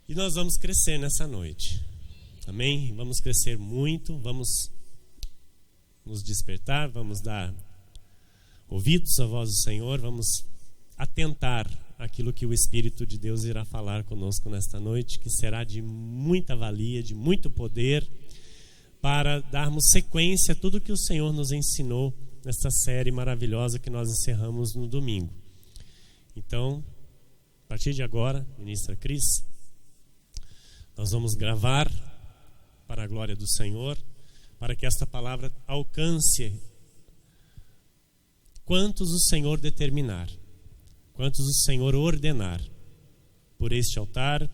E nós vamos crescer nessa noite. Amém? Vamos crescer muito, vamos nos despertar, vamos dar ouvidos à voz do Senhor, vamos atentar àquilo que o Espírito de Deus irá falar conosco nesta noite, que será de muita valia, de muito poder, para darmos sequência a tudo que o Senhor nos ensinou nesta série maravilhosa que nós encerramos no domingo. Então, a partir de agora, ministra Cris, nós vamos gravar para a glória do Senhor, para que esta palavra alcance quantos o Senhor determinar, quantos o Senhor ordenar, por este altar,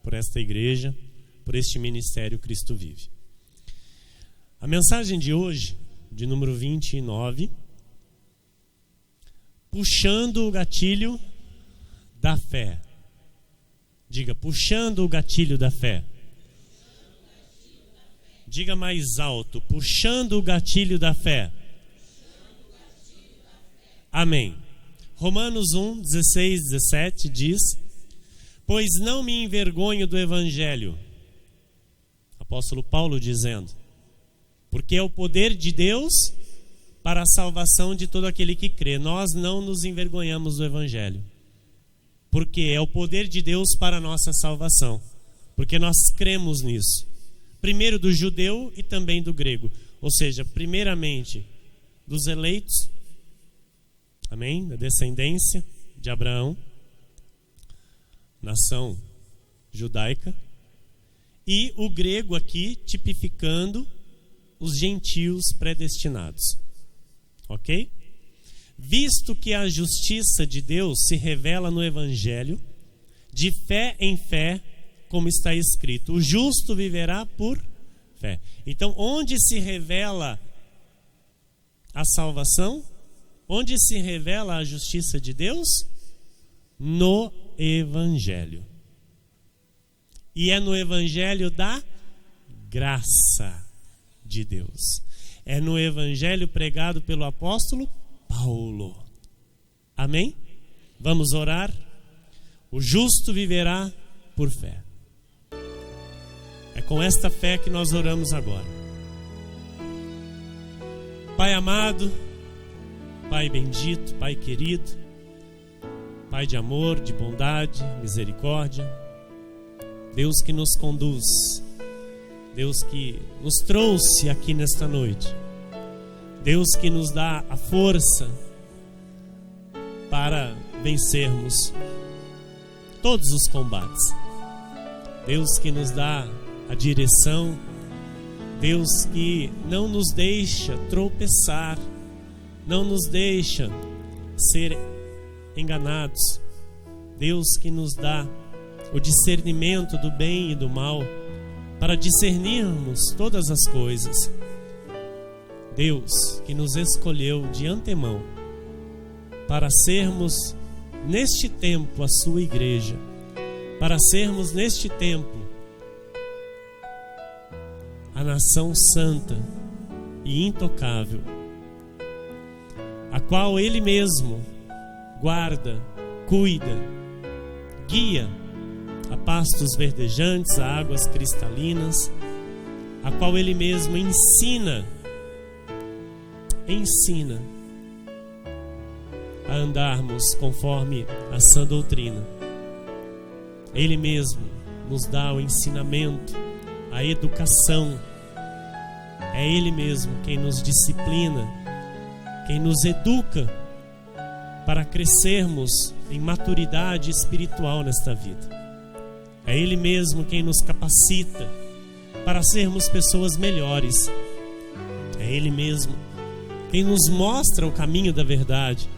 por esta igreja, por este ministério Cristo Vive. A mensagem de hoje, de número 29, puxando o gatilho da fé. Diga, puxando o gatilho da fé. Diga mais alto, puxando o gatilho da fé. Amém. Romanos 1, 16, 17 diz: pois não me envergonho do Evangelho. Apóstolo Paulo dizendo: porque é o poder de Deus para a salvação de todo aquele que crê. Nós não nos envergonhamos do Evangelho, porque é o poder de Deus para a nossa salvação, porque nós cremos nisso. Primeiro do judeu e também do grego, ou seja, primeiramente dos eleitos, amém, da descendência de Abraão, nação judaica, e o grego aqui tipificando os gentios predestinados, ok? Visto que a justiça de Deus se revela no Evangelho, de fé em fé, como está escrito, o justo viverá por fé. Então, onde se revela a salvação? Onde se revela a justiça de Deus? No Evangelho. E é no Evangelho da graça de Deus. É no Evangelho pregado pelo apóstolo Paulo. Amém? Vamos orar? O justo viverá por fé. É com esta fé que nós oramos agora. Pai amado, Pai bendito, Pai querido, Pai de amor, de bondade, misericórdia, Deus que nos conduz, Deus que nos trouxe aqui nesta noite, Deus que nos dá a força para vencermos todos os combates, Deus que nos dá a direção, Deus que não nos deixa tropeçar, não nos deixa ser enganados, Deus que nos dá o discernimento do bem e do mal, para discernirmos todas as coisas. Deus que nos escolheu de antemão para sermos neste tempo a sua igreja, para sermos neste tempo a nação santa e intocável, a qual Ele mesmo guarda, cuida, guia a pastos verdejantes, a águas cristalinas, a qual Ele mesmo ensina a andarmos conforme a sã doutrina. Ele mesmo nos dá o ensinamento, a educação. É Ele mesmo quem nos disciplina, quem nos educa para crescermos em maturidade espiritual nesta vida. É Ele mesmo quem nos capacita para sermos pessoas melhores. É Ele mesmo quem nos mostra o caminho da verdade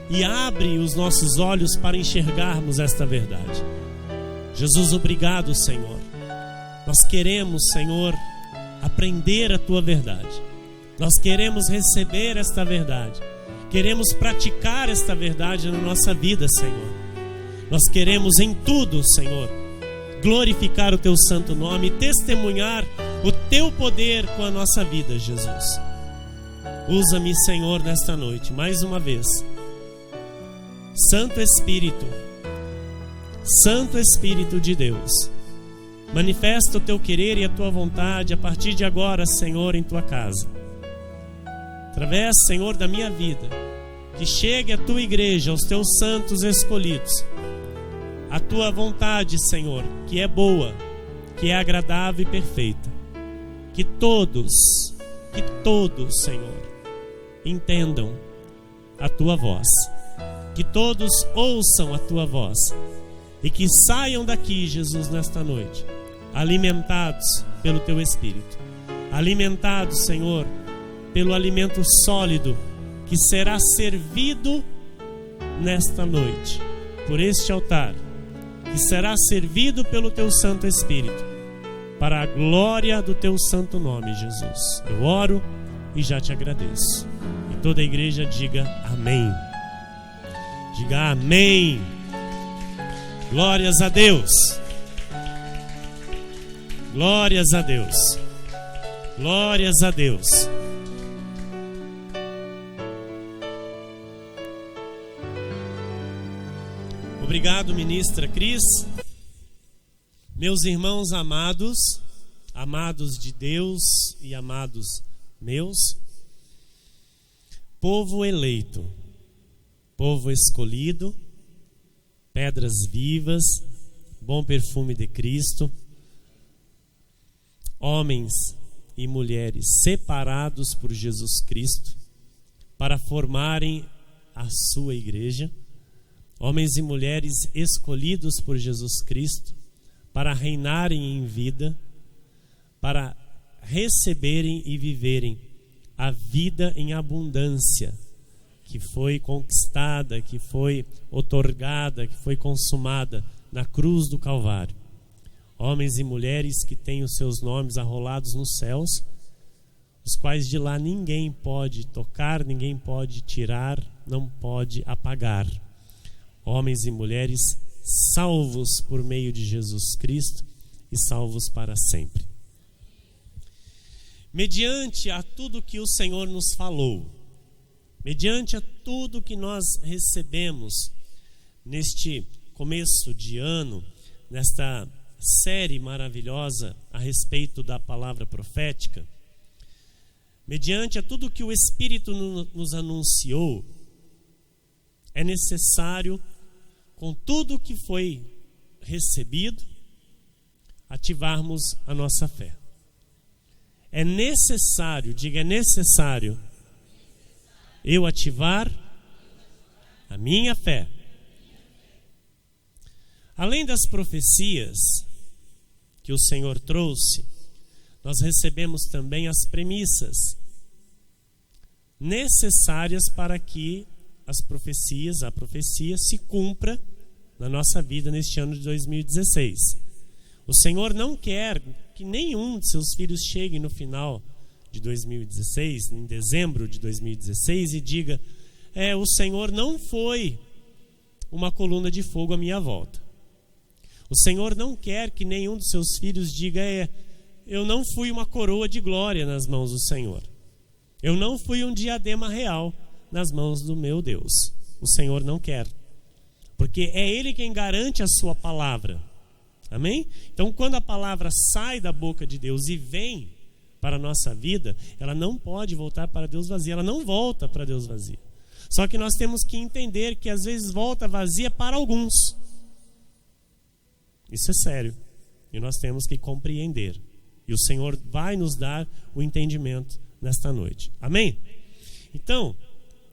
e abre os nossos olhos para enxergarmos esta verdade. Jesus, obrigado, Senhor. Nós queremos, Senhor, aprender a Tua verdade. Nós queremos receber esta verdade. Queremos praticar esta verdade na nossa vida, Senhor. Nós queremos em tudo, Senhor, glorificar o Teu santo nome e testemunhar o Teu poder com a nossa vida, Jesus. Usa-me, Senhor, nesta noite, mais uma vez. Santo Espírito, Santo Espírito de Deus, manifesta o teu querer e a tua vontade a partir de agora, Senhor, em tua casa. Através, Senhor, da minha vida, que chegue a tua igreja, aos teus santos escolhidos, a tua vontade, Senhor, que é boa, que é agradável e perfeita. Que todos, Senhor, entendam a tua voz. Que todos ouçam a tua voz. E que saiam daqui, Jesus, nesta noite, alimentados pelo teu Espírito. Alimentados, Senhor, pelo alimento sólido que será servido nesta noite, por este altar, que será servido pelo teu Santo Espírito, para a glória do teu santo nome, Jesus. Eu oro e já te agradeço. E toda a igreja diga amém. Diga amém. Glórias a Deus. Glórias a Deus. Glórias a Deus. Obrigado, ministra Cris. Meus irmãos amados, amados de Deus e amados meus, povo eleito, povo escolhido, pedras vivas, bom perfume de Cristo, homens e mulheres separados por Jesus Cristo para formarem a sua igreja, homens e mulheres escolhidos por Jesus Cristo para reinarem em vida, para receberem e viverem a vida em abundância que foi conquistada, que foi outorgada, que foi consumada na cruz do Calvário. Homens e mulheres que têm os seus nomes arrolados nos céus, os quais de lá ninguém pode tocar, ninguém pode tirar, não pode apagar. Homens e mulheres salvos por meio de Jesus Cristo e salvos para sempre. Mediante a tudo que o Senhor nos falou, mediante a tudo que nós recebemos neste começo de ano, nesta série maravilhosa a respeito da palavra profética, mediante a tudo que o Espírito nos anunciou, é necessário, com tudo que foi recebido, ativarmos a nossa fé. É necessário, diga, é necessário eu ativar a minha fé. Além das profecias que o Senhor trouxe, nós recebemos também as premissas necessárias para que a profecia se cumpra na nossa vida neste ano de 2016. O Senhor não quer que nenhum de seus filhos chegue no final de 2016, em dezembro de 2016, e diga: o Senhor não foi uma coluna de fogo à minha volta. O Senhor não quer que nenhum dos seus filhos diga: eu não fui uma coroa de glória nas mãos do Senhor. Eu não fui um diadema real nas mãos do meu Deus. O Senhor não quer, porque é Ele quem garante a sua palavra. Amém? Então, quando a palavra sai da boca de Deus e vem para a nossa vida, ela não pode voltar para Deus vazia. Ela não volta para Deus vazia. Só que nós temos que entender que às vezes volta vazia para alguns. Isso é sério. E nós temos que compreender. E o Senhor vai nos dar o entendimento nesta noite. Amém? Então,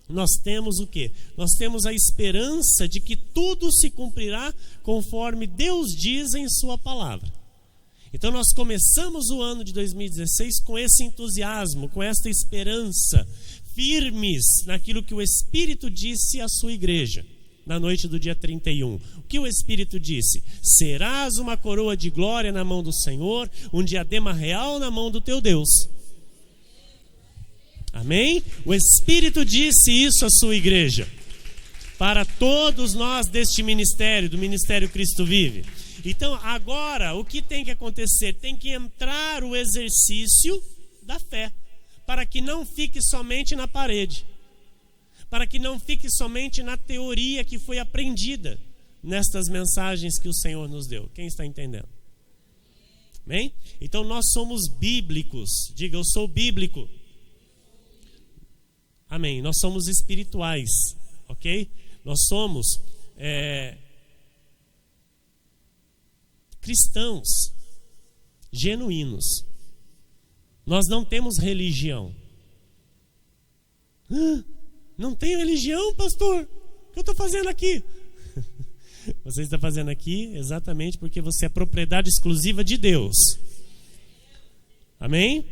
nós temos o quê? Nós temos a esperança de que tudo se cumprirá conforme Deus diz em sua palavra. Então nós começamos o ano de 2016 com esse entusiasmo, com esta esperança, firmes naquilo que o Espírito disse à sua igreja na noite do dia 31. O que o Espírito disse? Serás uma coroa de glória na mão do Senhor, um diadema real na mão do teu Deus. Amém? O Espírito disse isso à sua igreja, para todos nós deste ministério, do Ministério Cristo Vive. Então agora o que tem que acontecer? Tem que entrar o exercício da fé, para que não fique somente na parede, para que não fique somente na teoria que foi aprendida nestas mensagens que o Senhor nos deu. Quem está entendendo? Amém? Então nós somos bíblicos. Diga, eu sou bíblico. Amém. Nós somos espirituais, ok? Nós somos cristãos genuínos. Nós não temos religião. Não tenho religião, pastor? O que eu estou fazendo aqui? Você está fazendo aqui exatamente porque você é propriedade exclusiva de Deus. Amém?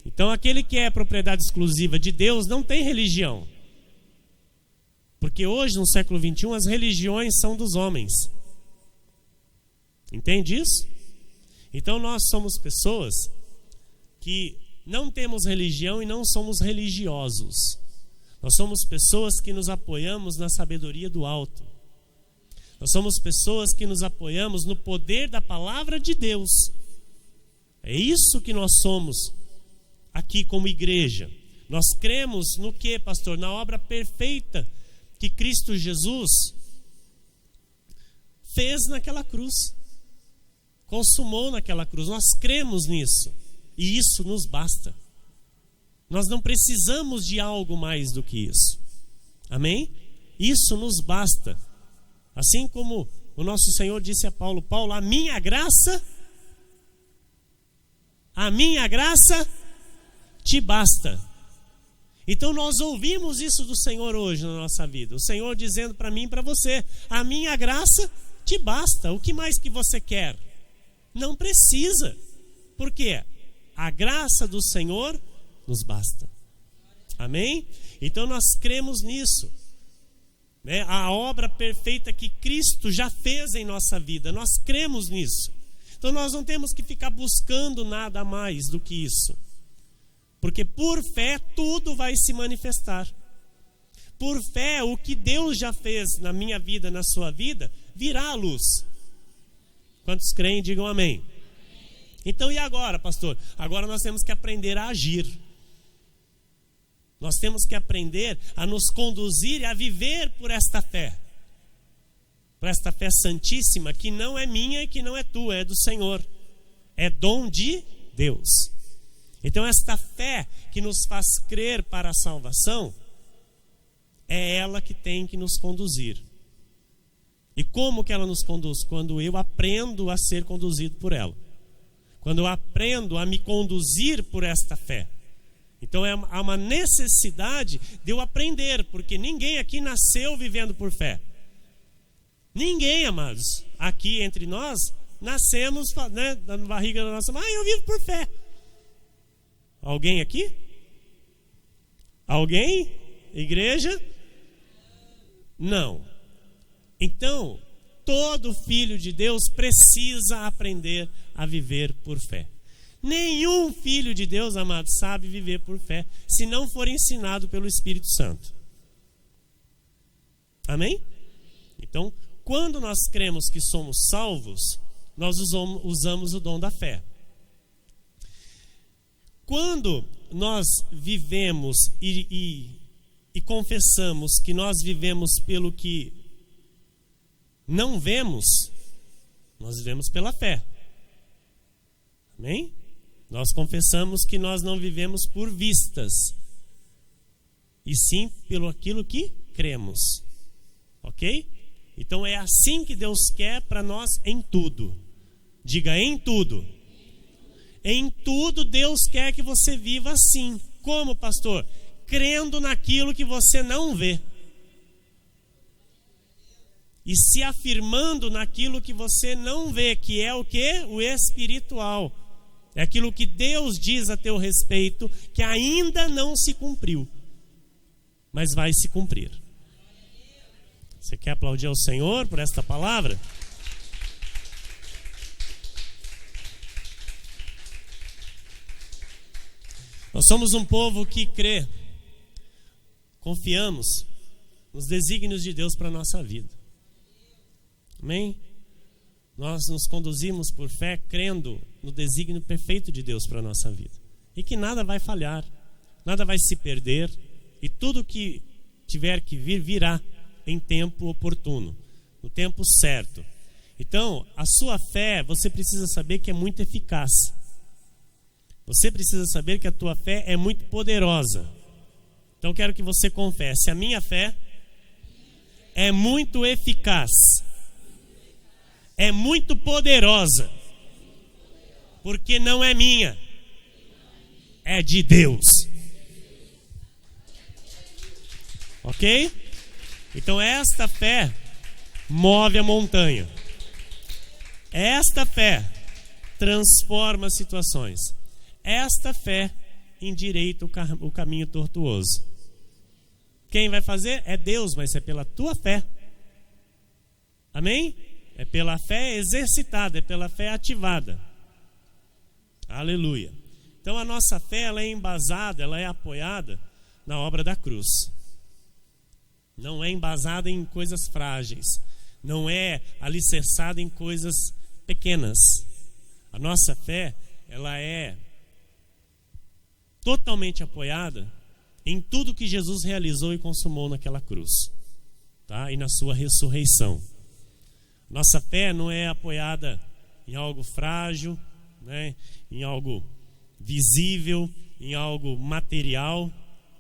Então aquele que é propriedade exclusiva de Deus não tem religião. Porque hoje, no século XXI, as religiões são dos homens. Entende isso? Então nós somos pessoas que não temos religião e não somos religiosos. Nós somos pessoas que nos apoiamos na sabedoria do alto. Nós somos pessoas que nos apoiamos no poder da palavra de Deus. É isso que nós somos aqui como igreja. Nós cremos no que, pastor? Na obra perfeita que Cristo Jesus fez naquela cruz. Consumou naquela cruz. Nós cremos nisso. E isso nos basta. Nós não precisamos de algo mais do que isso. Amém? Isso nos basta. Assim como o nosso Senhor disse a Paulo: Paulo, a minha graça te basta. Então nós ouvimos isso do Senhor hoje na nossa vida. O Senhor dizendo para mim e para você: a minha graça te basta. O que mais que você quer? Não precisa. Por quê? A graça do Senhor nos basta. Amém? Então nós cremos nisso. A obra perfeita que Cristo já fez em nossa vida, nós cremos nisso. Então nós não temos que ficar buscando nada mais do que isso, porque por fé tudo vai se manifestar. Por fé, o que Deus já fez na minha vida, na sua vida, virá à luz. Quantos creem, digam amém. Então e agora, pastor? Agora nós temos que aprender a agir. Nós temos que aprender a nos conduzir e a viver por esta fé. Por esta fé santíssima que não é minha e que não é tua, é do Senhor. É dom de Deus. Então esta fé que nos faz crer para a salvação, é ela que tem que nos conduzir. E como que ela nos conduz? Quando eu aprendo a ser conduzido por ela. Quando eu aprendo a me conduzir por esta fé. Então há uma necessidade de eu aprender, porque ninguém aqui nasceu vivendo por fé. Ninguém, amados, aqui entre nós, nascemos, na barriga da nossa mãe, eu vivo por fé. Alguém aqui? Alguém? Igreja? Não. Então, todo filho de Deus precisa aprender a viver por fé. Nenhum filho de Deus, amado, sabe viver por fé, se não for ensinado pelo Espírito Santo. Amém? Então, quando nós cremos que somos salvos, nós usamos o dom da fé. Quando nós vivemos e confessamos que nós vivemos pelo que não vemos, nós vivemos pela fé. Amém? Nós confessamos que nós não vivemos por vistas, e sim pelo aquilo que cremos. Ok? Então é assim que Deus quer para nós em tudo. Diga, em tudo. Em tudo Deus quer que você viva assim. Como, pastor? Crendo naquilo que você não vê. E se afirmando naquilo que você não vê, que é o quê? O espiritual. É aquilo que Deus diz a teu respeito, que ainda não se cumpriu, mas vai se cumprir. Você quer aplaudir ao Senhor por esta palavra? Nós somos um povo que crê, confiamos nos desígnios de Deus para a nossa vida. Amém? Nós nos conduzimos por fé, crendo no desígnio perfeito de Deus para a nossa vida. E que nada vai falhar, nada vai se perder, e tudo que tiver que vir, virá em tempo oportuno. no tempo certo. Então, a sua fé, você precisa saber que é muito eficaz. Você precisa saber que a tua fé é muito poderosa. Então, quero que você confesse: a minha fé é muito eficaz, é muito poderosa, porque não é minha, é de Deus. Ok? Então, esta fé move a montanha. Esta fé transforma situações. Esta fé endireita o caminho tortuoso. Quem vai fazer é Deus, mas é pela tua fé. Amém? É pela fé exercitada, é pela fé ativada. Aleluia. Então a nossa fé, ela é embasada, ela é apoiada na obra da cruz. Não é embasada em coisas frágeis. Não é alicerçada em coisas pequenas. A nossa fé, ela é totalmente apoiada em tudo que Jesus realizou e consumou naquela cruz, tá? E na sua ressurreição. Nossa fé não é apoiada em algo frágil, né? Em algo visível, em algo material,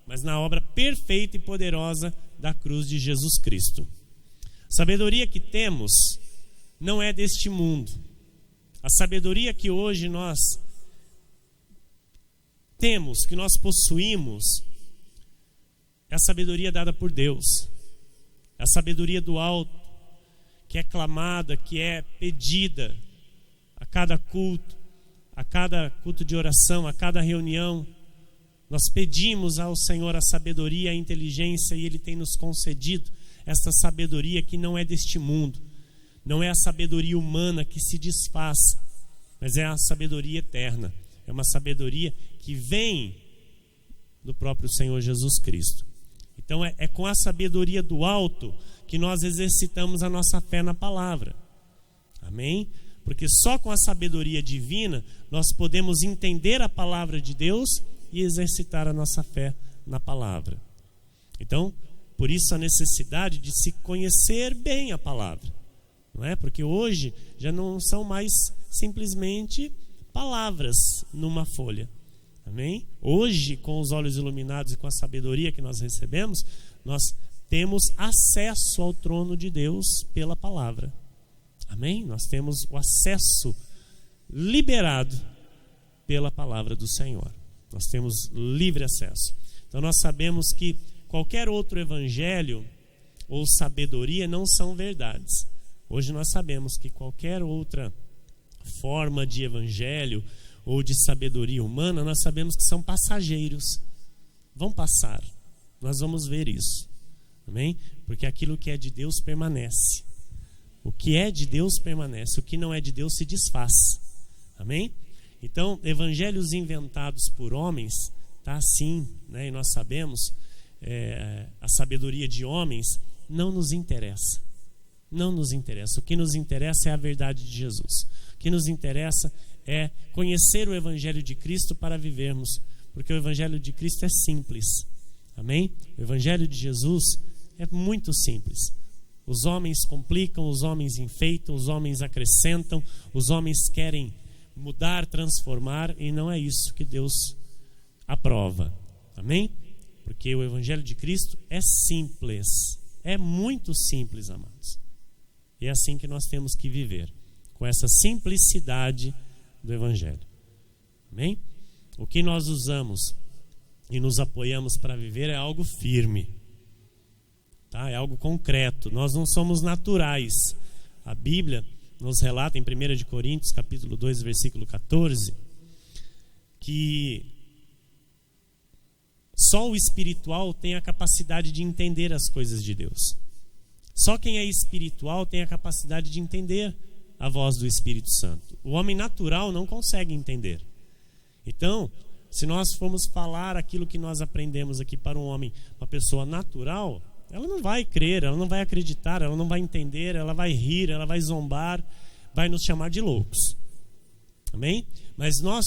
mas na obra perfeita e poderosa da cruz de Jesus Cristo. A sabedoria que temos não é deste mundo. A sabedoria que hoje nós temos, que nós possuímos, é a sabedoria dada por Deus. É a sabedoria do alto, que é clamada, que é pedida a cada culto de oração, a cada reunião. Nós pedimos ao Senhor a sabedoria, a inteligência, e Ele tem nos concedido esta sabedoria que não é deste mundo. Não é a sabedoria humana que se desfaz, mas é a sabedoria eterna. É uma sabedoria que vem do próprio Senhor Jesus Cristo. Então é com a sabedoria do alto que nós exercitamos a nossa fé na palavra. Amém? Porque só com a sabedoria divina nós podemos entender a palavra de Deus e exercitar a nossa fé na palavra. Então, por isso a necessidade de se conhecer bem a palavra. Não é? Porque hoje já não são mais simplesmente palavras numa folha. Amém? Hoje, com os olhos iluminados e com a sabedoria que nós recebemos, nós temos acesso ao trono de Deus pela palavra. Amém? Nós temos o acesso liberado pela palavra do Senhor. Nós temos livre acesso. Então nós sabemos que qualquer outro evangelho ou sabedoria não são verdades. Hoje nós sabemos que qualquer outra forma de evangelho ou de sabedoria humana, nós sabemos que são passageiros. Vão passar. Nós vamos ver isso. Amém? Porque aquilo que é de Deus permanece. O que é de Deus permanece. O que não é de Deus se desfaz. Amém? Então, evangelhos inventados por homens, tá assim, né? E nós sabemos, a sabedoria de homens não nos interessa. Não nos interessa. O que nos interessa é a verdade de Jesus. O que nos interessa é conhecer o Evangelho de Cristo para vivermos. Porque o Evangelho de Cristo é simples. Amém? O Evangelho de Jesus é muito simples. Os homens complicam, os homens enfeitam, os homens acrescentam, os homens querem mudar, transformar, e não é isso que Deus aprova. Amém? Porque o Evangelho de Cristo é simples. É muito simples, amados. E é assim que nós temos que viver, com essa simplicidade do Evangelho. Amém? O que nós usamos e nos apoiamos para viver é algo firme, tá? É algo concreto. Nós não somos naturais. A Bíblia nos relata em 1 Coríntios, capítulo 2, versículo 14, que só o espiritual tem a capacidade de entender as coisas de Deus. Só quem é espiritual tem a capacidade de entender a voz do Espírito Santo. O homem natural não consegue entender. Então, se nós formos falar aquilo que nós aprendemos aqui para um homem, uma pessoa natural, ela não vai crer, ela não vai acreditar, ela não vai entender, ela vai rir, ela vai zombar, vai nos chamar de loucos. Amém? Mas nós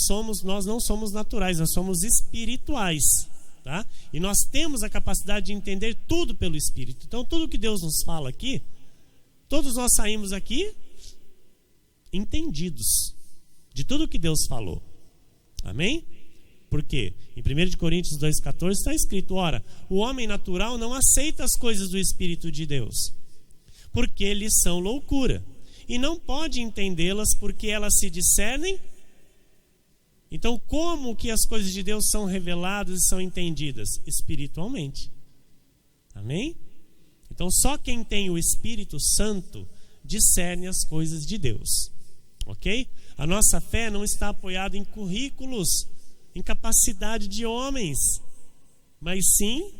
não somos naturais, nós somos espirituais. Tá? E nós temos a capacidade de entender tudo pelo Espírito. Então tudo que Deus nos fala aqui Todos nós saímos aqui entendidos de tudo que Deus falou. Amém? Por quê? Em 1 Coríntios 2,14 está escrito: ora, o homem natural não aceita as coisas do Espírito de Deus, porque lhes são loucura, e não pode entendê-las porque elas se discernem. Então, como que as coisas de Deus são reveladas e são entendidas? Espiritualmente. Amém? Então, só quem tem o Espírito Santo discerne as coisas de Deus. Ok? A nossa fé não está apoiada em currículos, em capacidade de homens, mas sim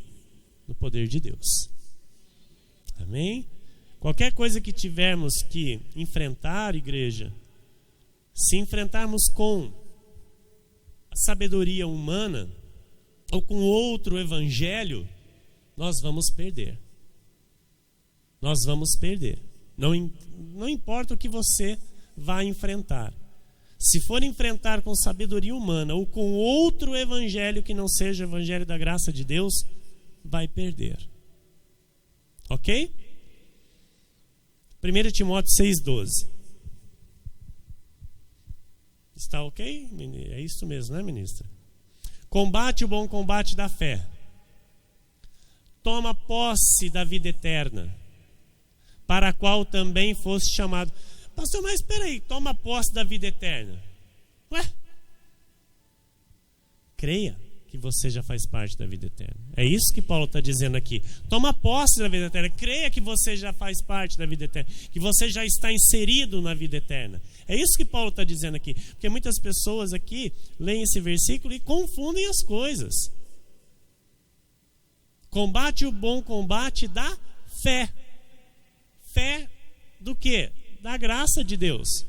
no poder de Deus. Amém? Qualquer coisa que tivermos que enfrentar, igreja, se enfrentarmos com a sabedoria humana ou com outro evangelho, nós vamos perder. Nós vamos perder. Não importa o que você vai enfrentar. Se for enfrentar com sabedoria humana ou com outro evangelho que não seja o evangelho da graça de Deus, vai perder. Ok? 1 Timóteo 6,12. Está ok? É isso mesmo, né, ministra? Combate o bom combate da fé. Toma posse da vida eterna, para a qual também foste chamado. Pastor, mas espera aí, toma posse da vida eterna. Ué? Creia que você já faz parte da vida eterna. É isso que Paulo está dizendo aqui. Toma posse da vida eterna. Creia que você já faz parte da vida eterna, que você já está inserido na vida eterna. É isso que Paulo está dizendo aqui. Porque muitas pessoas aqui leem esse versículo e confundem as coisas. Combate o bom combate da fé. Fé do quê? Da graça de Deus.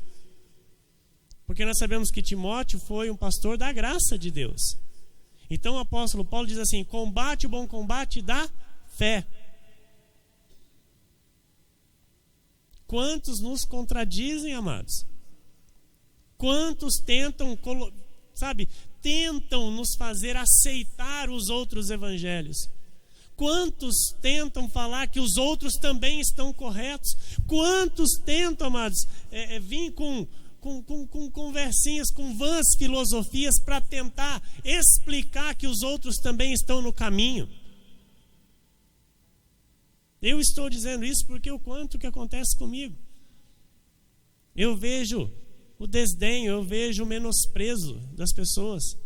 Porque nós sabemos que Timóteo foi um pastor da graça de Deus. Então o apóstolo Paulo diz assim: combate o bom combate da fé. Quantos nos contradizem, amados? Quantos tentam nos fazer aceitar os outros evangelhos? Quantos tentam falar que os outros também estão corretos? Quantos tentam, amados, vir com conversinhas, com vãs filosofias para tentar explicar que os outros também estão no caminho? Eu estou dizendo isso porque o quanto que acontece comigo. Eu vejo o desdém, eu vejo o menosprezo das pessoas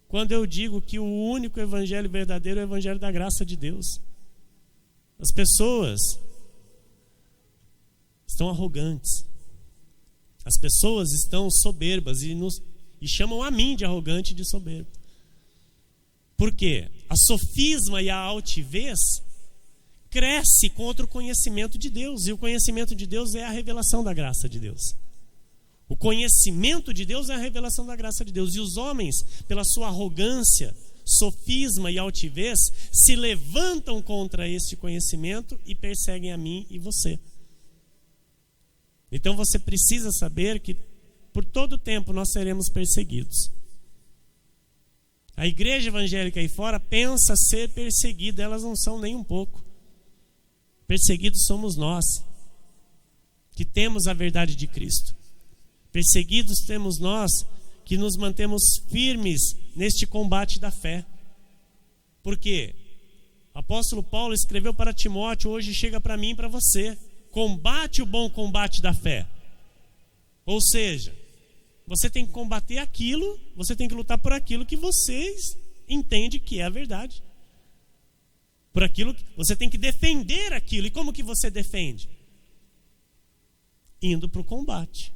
quando eu digo que o único evangelho verdadeiro é o evangelho da graça de Deus. As pessoas estão arrogantes. As pessoas estão soberbas e chamam a mim de arrogante e de soberbo. Por quê? A sofisma e a altivez cresce contra o conhecimento de Deus. E o conhecimento de Deus é a revelação da graça de Deus. O conhecimento de Deus é a revelação da graça de Deus. E os homens, pela sua arrogância, sofisma e altivez, se levantam contra este conhecimento e perseguem a mim e você. Então você precisa saber que por todo o tempo nós seremos perseguidos. A igreja evangélica aí fora pensa ser perseguida, elas não são nem um pouco. Perseguidos somos nós, que temos a verdade de Cristo. Perseguidos temos nós, que nos mantemos firmes neste combate da fé. Por quê? O apóstolo Paulo escreveu para Timóteo, hoje chega para mim e para você: combate o bom combate da fé. Ou seja, você tem que combater aquilo, você tem que lutar por aquilo que vocês entendem que é a verdade. Por aquilo que você tem que defender aquilo. E como que você defende? Indo para o combate.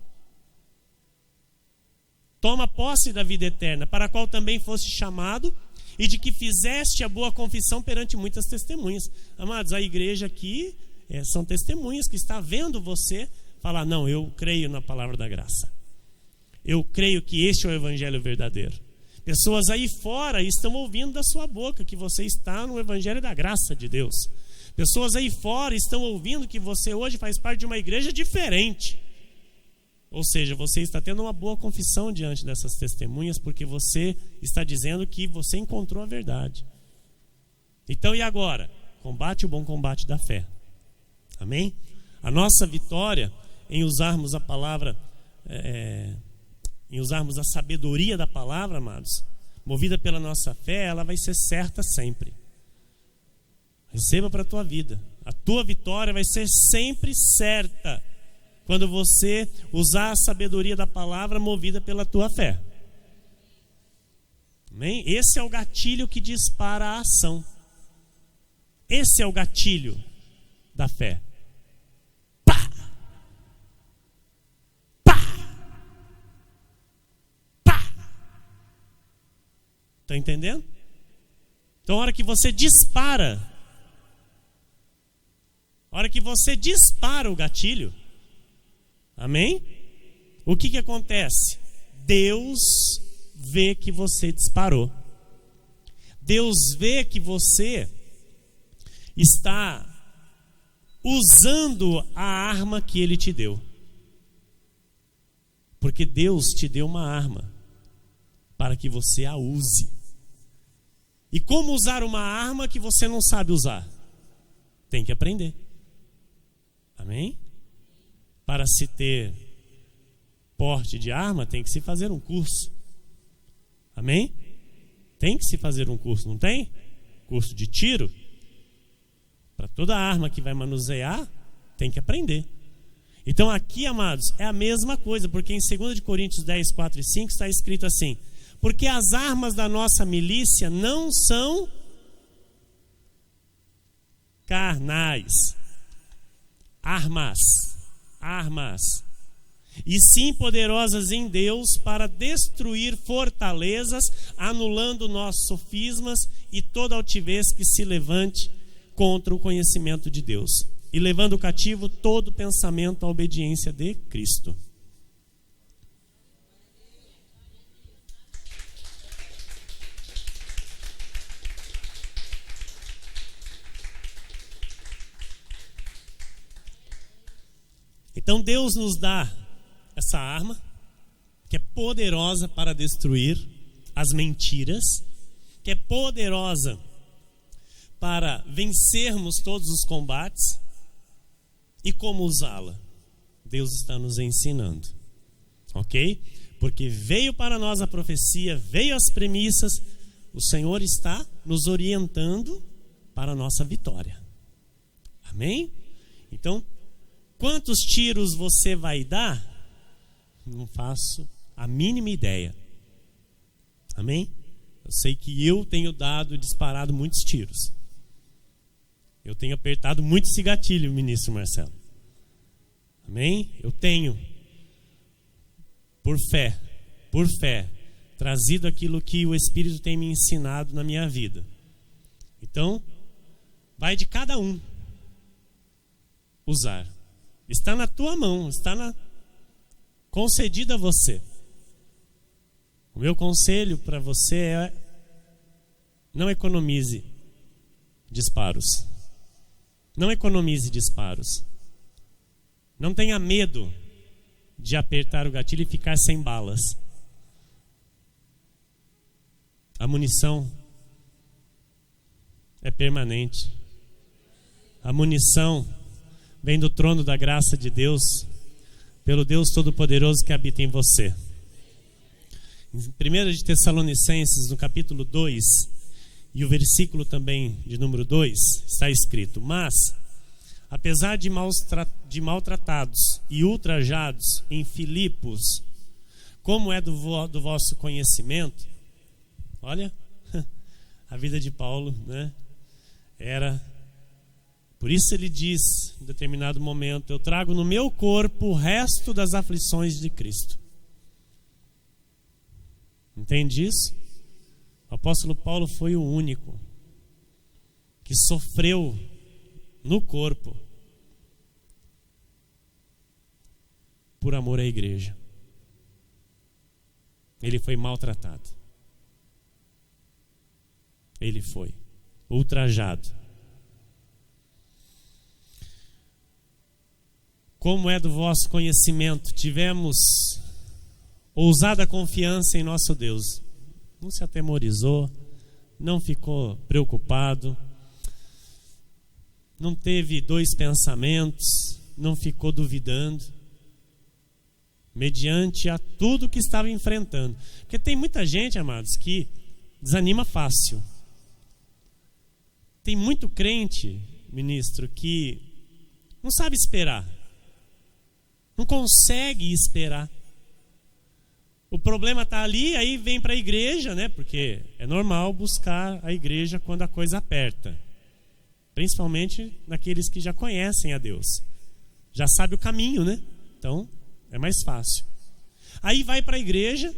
Toma posse da vida eterna, para a qual também foste chamado, e de que fizeste a boa confissão perante muitas testemunhas. Amados, a igreja aqui são testemunhas que está vendo você falar: não, eu creio na palavra da graça. Eu creio que este é o evangelho verdadeiro. Pessoas aí fora estão ouvindo da sua boca que você está no evangelho da graça de Deus. Pessoas aí fora estão ouvindo que você hoje faz parte de uma igreja diferente. Ou seja, você está tendo uma boa confissão diante dessas testemunhas, porque você está dizendo que você encontrou a verdade. Então, e agora? Combate o bom combate da fé. Amém? A nossa vitória em usarmos a palavra, em usarmos a sabedoria da palavra, amados, movida pela nossa fé, ela vai ser certa sempre. Receba para a tua vida. A tua vitória vai ser sempre certa quando você usar a sabedoria da palavra movida pela tua fé. Amém? Esse é o gatilho que dispara a ação. Esse é o gatilho da fé. Pá! Pá! Pá! Está entendendo? Então, a hora que você dispara, o gatilho, amém? O que acontece? Deus vê que você disparou. Deus vê que você está usando a arma que Ele te deu. Porque Deus te deu uma arma para que você a use. E como usar uma arma que você não sabe usar? Tem que aprender. Amém? Para se ter porte de arma, tem que se fazer um curso. Amém? Tem que se fazer um curso, não tem? Curso de tiro. Para toda arma que vai manusear, tem que aprender. Então aqui, amados, é a mesma coisa, porque em 2 Coríntios 10, 4 e 5 está escrito assim: porque as armas da nossa milícia não são carnais, armas, e sim poderosas em Deus para destruir fortalezas, anulando nossos sofismas e toda altivez que se levante contra o conhecimento de Deus, e levando cativo todo pensamento à obediência de Cristo. Então Deus nos dá essa arma, que é poderosa para destruir as mentiras, que é poderosa para vencermos todos os combates. E como usá-la? Deus está nos ensinando, ok? Porque veio para nós a profecia, veio as premissas, o Senhor está nos orientando para a nossa vitória. Amém? Então, quantos tiros você vai dar? Não faço a mínima ideia. Amém? Eu sei que eu tenho disparado muitos tiros. Eu tenho apertado muito esse gatilho, ministro Marcelo. Amém? Eu tenho, por fé, trazido aquilo que o Espírito tem me ensinado na minha vida. Então, vai de cada um usar. Está na tua mão, concedido a você. O meu conselho para você é: não economize disparos. Não economize disparos. Não tenha medo de apertar o gatilho e ficar sem balas. A munição é permanente. A munição vem do trono da graça de Deus, pelo Deus Todo-Poderoso que habita em você. Em 1 de Tessalonicenses, no capítulo 2, e o versículo também de número 2, está escrito: mas, apesar de maltratados e ultrajados em Filipos, como é do vosso conhecimento, olha, a vida de Paulo, né, era... Por isso ele diz, em determinado momento: eu trago no meu corpo o resto das aflições de Cristo. Entende isso? O apóstolo Paulo foi o único que sofreu no corpo por amor à igreja. Ele foi maltratado. Ele foi ultrajado. Como é do vosso conhecimento, tivemos ousada confiança em nosso Deus. Não se atemorizou, não ficou preocupado, não teve dois pensamentos, não ficou duvidando, mediante a tudo que estava enfrentando. Porque tem muita gente, amados, que desanima fácil. Tem muito crente, ministro, que não sabe esperar, não consegue esperar. O problema está ali, aí vem para a igreja, né? Porque é normal buscar a igreja quando a coisa aperta. Principalmente naqueles que já conhecem a Deus. Já sabe o caminho, né? Então, é mais fácil. Aí vai para a igreja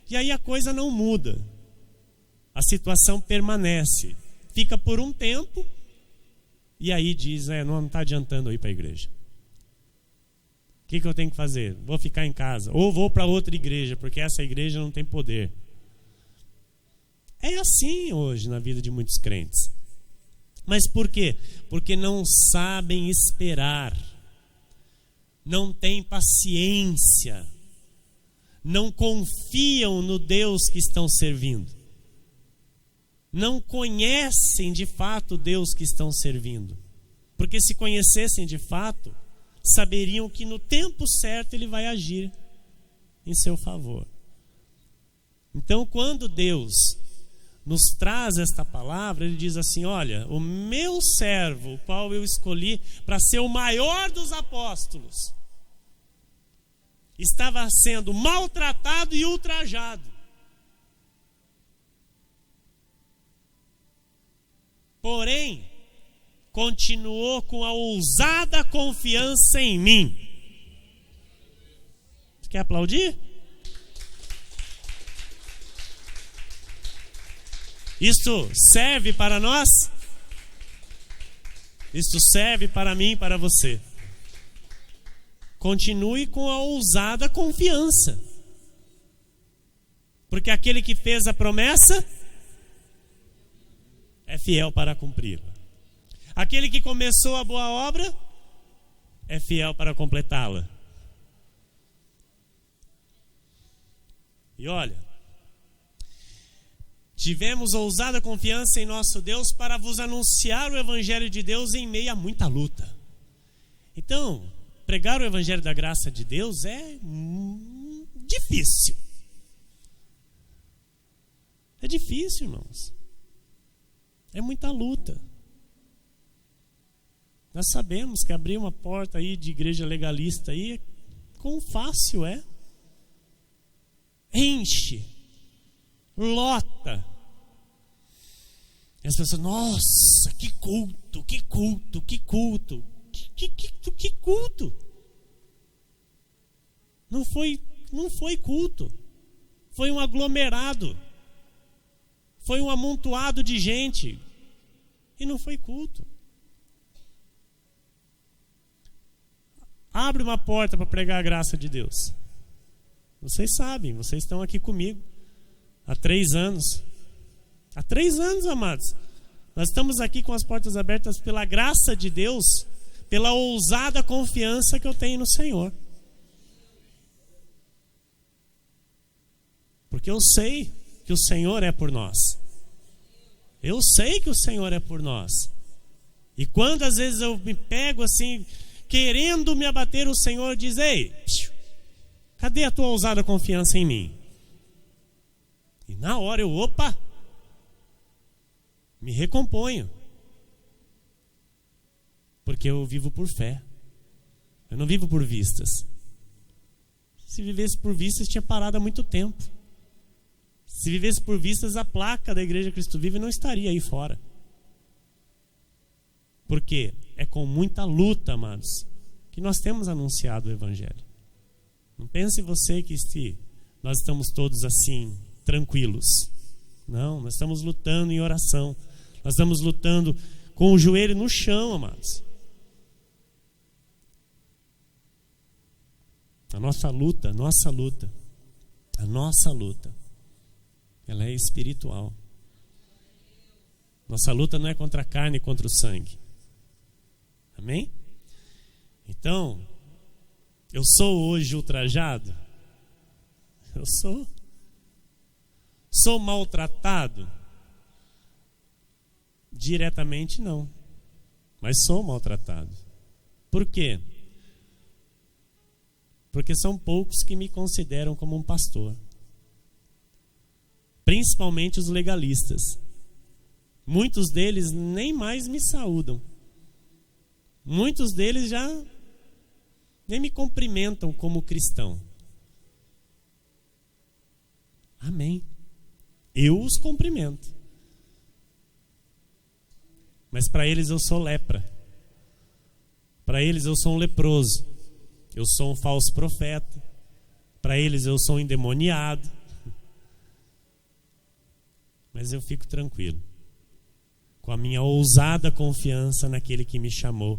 e aí a coisa não muda. A situação permanece. Fica por um tempo e aí diz, não está adiantando ir para a igreja. O que eu tenho que fazer? Vou ficar em casa. Ou vou para outra igreja, porque essa igreja não tem poder. É assim hoje na vida de muitos crentes. Mas por quê? Porque não sabem esperar. Não têm paciência. Não confiam no Deus que estão servindo. Não conhecem de fato o Deus que estão servindo. Porque se conhecessem de fato, saberiam que no tempo certo ele vai agir em seu favor. Então, quando Deus nos traz esta palavra, ele diz assim: olha, o meu servo, o qual eu escolhi para ser o maior dos apóstolos, estava sendo maltratado e ultrajado. Porém, continuou com a ousada confiança em mim. Você quer aplaudir? Isto serve para nós? Isto serve para mim e para você. Continue com a ousada confiança. Porque aquele que fez a promessa é fiel para cumpri-la. Aquele que começou a boa obra é fiel para completá-la. E olha, tivemos ousada confiança em nosso Deus para vos anunciar o Evangelho de Deus em meio a muita luta. Então, pregar o Evangelho da graça de Deus é difícil. É difícil, irmãos. É muita luta. Nós sabemos que abrir uma porta aí de igreja legalista aí, quão fácil é. Enche, lota. E as pessoas, nossa, que culto, que culto, que culto. Que culto? Não foi culto. Foi um aglomerado. Foi um amontoado de gente. E não foi culto. Abre uma porta para pregar a graça de Deus. Vocês sabem, vocês estão aqui comigo há 3 anos. Há 3 anos, amados. Nós estamos aqui com as portas abertas pela graça de Deus, pela ousada confiança que eu tenho no Senhor. Porque eu sei que o Senhor é por nós. Eu sei que o Senhor é por nós. E quando às vezes eu me pego assim, querendo me abater, o Senhor diz: ei, cadê a tua ousada confiança em mim? E na hora eu, me recomponho. Porque eu vivo por fé. Eu não vivo por vistas. Se vivesse por vistas, tinha parado há muito tempo. Se vivesse por vistas, a placa da Igreja Cristo Vive não estaria aí fora. Porque é com muita luta, amados, que nós temos anunciado o Evangelho. Não pense você que nós estamos todos assim, tranquilos. Não, nós estamos lutando em oração. Nós estamos lutando com o joelho no chão, amados. A nossa luta, ela é espiritual. Nossa luta não é contra a carne e contra o sangue. Amém? Então, eu sou hoje ultrajado? Eu sou. Sou maltratado? Diretamente não. Mas sou maltratado. Por quê? porque são poucos que me consideram como um pastor. Principalmente os legalistas. Muitos deles nem mais me saúdam. Muitos deles já nem me cumprimentam como cristão. Amém. Eu os cumprimento. Mas para eles eu sou lepra. Para eles eu sou um leproso. Eu sou um falso profeta. Para eles eu sou um endemoniado. Mas eu fico tranquilo, com a minha ousada confiança naquele que me chamou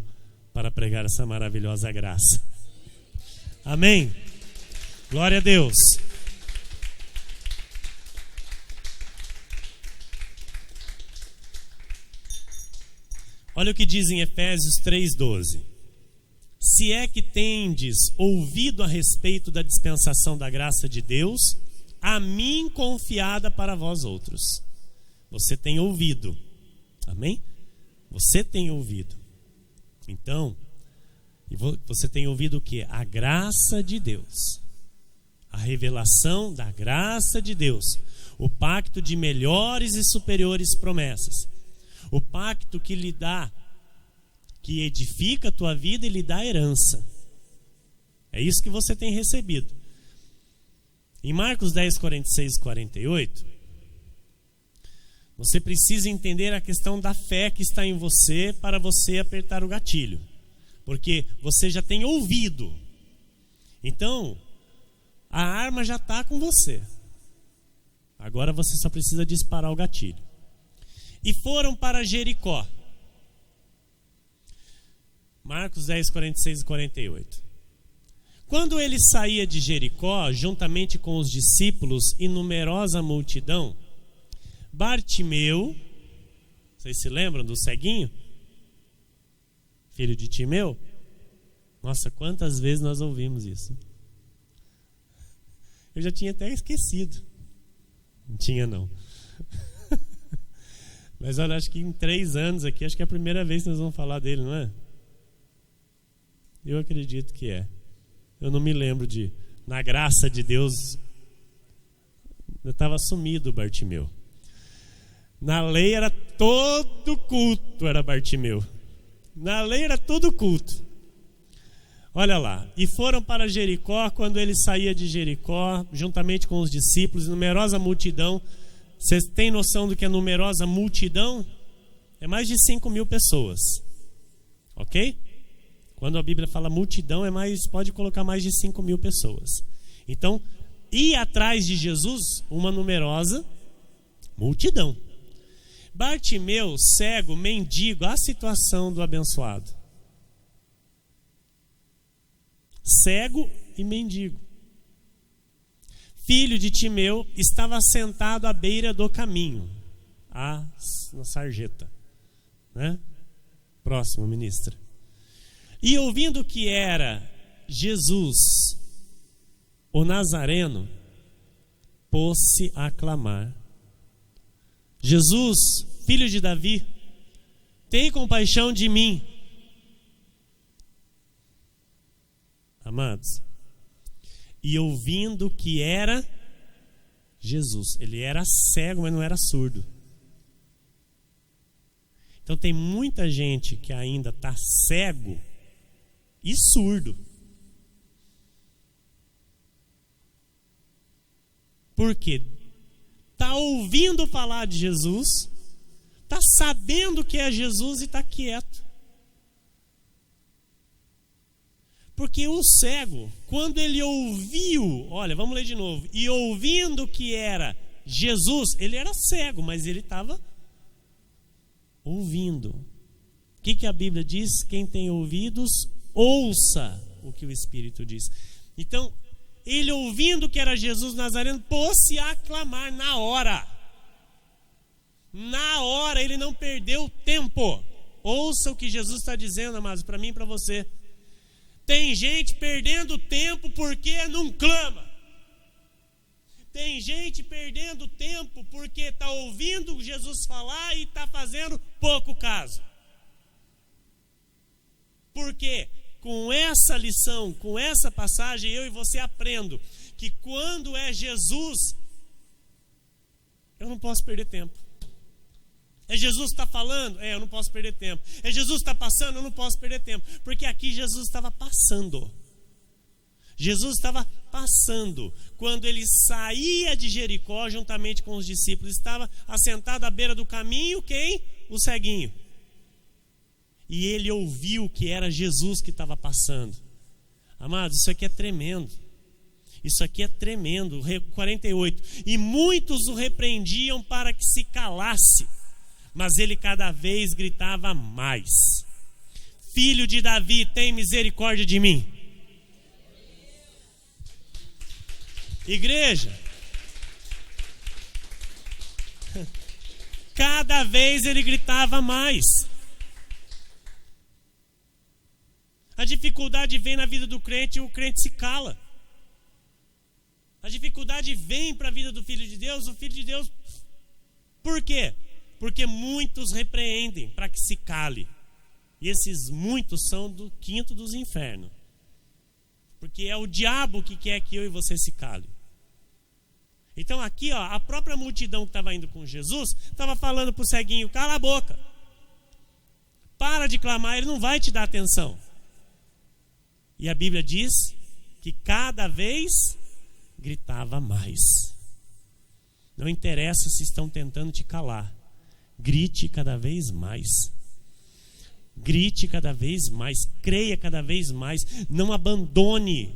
para pregar essa maravilhosa graça. Amém? Glória a Deus. Olha o que diz em Efésios 3:12. Se é que tendes ouvido a respeito da dispensação da graça de Deus, a mim confiada para vós outros. Você tem ouvido. Amém? Você tem ouvido. Então, você tem ouvido o quê? A graça de Deus. A revelação da graça de Deus. O pacto de melhores e superiores promessas. O pacto que lhe dá, que edifica a tua vida e lhe dá herança. É isso que você tem recebido. Em Marcos 10, 46 e 48, você precisa entender a questão da fé que está em você para você apertar o gatilho. Porque você já tem ouvido. Então, a arma já está com você. Agora você só precisa disparar o gatilho. E foram para Jericó. Marcos 10, 46 e 48. Quando ele saía de Jericó, juntamente com os discípulos e numerosa multidão, Bartimeu, vocês se lembram do ceguinho? Filho de Timeu? Nossa, quantas vezes nós ouvimos isso. Eu já tinha até esquecido. Não tinha não. Mas olha, acho que em 3 anos aqui, acho que é a primeira vez que nós vamos falar dele, não é? Eu acredito que é. Eu não me lembro de, na graça de Deus, eu estava sumido, Bartimeu. Na lei era todo culto, era Bartimeu. Na lei era todo culto. Olha lá. E foram para Jericó. Quando ele saía de Jericó, juntamente com os discípulos, numerosa multidão. Vocês têm noção do que é numerosa multidão? É mais de 5.000 pessoas. Ok? Quando a Bíblia fala multidão, pode colocar mais de 5.000 pessoas. Então, ir atrás de Jesus, uma numerosa multidão. Bartimeu, cego, mendigo, a situação do abençoado. Cego e mendigo. Filho de Timeu, estava sentado à beira do caminho. Na sarjeta. Né? Próximo, ministra. E ouvindo que era Jesus, o Nazareno, pôs-se a clamar: Jesus, filho de Davi, tem compaixão de mim. Amados, e ouvindo que era Jesus, ele era cego, mas não era surdo. Então tem muita gente que ainda está cego e surdo. Por quê? Está ouvindo falar de Jesus, está sabendo que é Jesus e está quieto. Porque o cego, quando ele ouviu, olha, vamos ler de novo, e ouvindo que era Jesus, ele era cego, mas ele estava ouvindo. O que a Bíblia diz? Quem tem ouvidos, ouça o que o Espírito diz. Então, ele ouvindo que era Jesus Nazareno, pôs-se a clamar na hora. Na hora, ele não perdeu tempo. Ouça o que Jesus está dizendo, amados, para mim e para você. Tem gente perdendo tempo porque não clama. Tem gente perdendo tempo porque está ouvindo Jesus falar e está fazendo pouco caso. Por quê? com essa lição, com essa passagem, eu e você aprendo que quando é Jesus, eu não posso perder tempo. É Jesus que está falando? Eu não posso perder tempo. É Jesus que está passando? Eu não posso perder tempo. Porque aqui Jesus estava passando. Jesus estava passando. Quando ele saía de Jericó, juntamente com os discípulos, estava assentado à beira do caminho, quem? O ceguinho. E ele ouviu que era Jesus que estava passando. Amados, isso aqui é tremendo. Isso aqui é tremendo. 48. E muitos o repreendiam para que se calasse, mas ele cada vez gritava mais: Filho de Davi, tem misericórdia de mim. Igreja, cada vez ele gritava mais. A dificuldade vem na vida do crente e o crente se cala. A dificuldade vem para a vida do Filho de Deus, o Filho de Deus... Por quê? Porque muitos repreendem para que se cale. E esses muitos são do quinto dos infernos. Porque é o diabo que quer que eu e você se cale. Então aqui, a própria multidão que estava indo com Jesus estava falando para o ceguinho: cala a boca, para de clamar, ele não vai te dar atenção. E a Bíblia diz que cada vez gritava mais. Não interessa se estão tentando te calar, grite cada vez mais. Grite cada vez mais, creia cada vez mais. Não abandone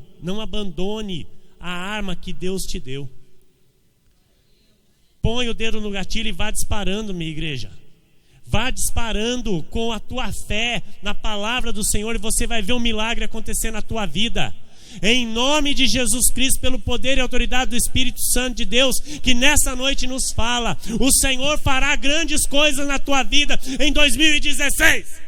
a arma que Deus te deu. Põe o dedo no gatilho e vá disparando, minha igreja. Vá disparando com a tua fé na palavra do Senhor, e você vai ver um milagre acontecer na tua vida. Em nome de Jesus Cristo, pelo poder e autoridade do Espírito Santo de Deus, que nessa noite nos fala, o Senhor fará grandes coisas na tua vida em 2016.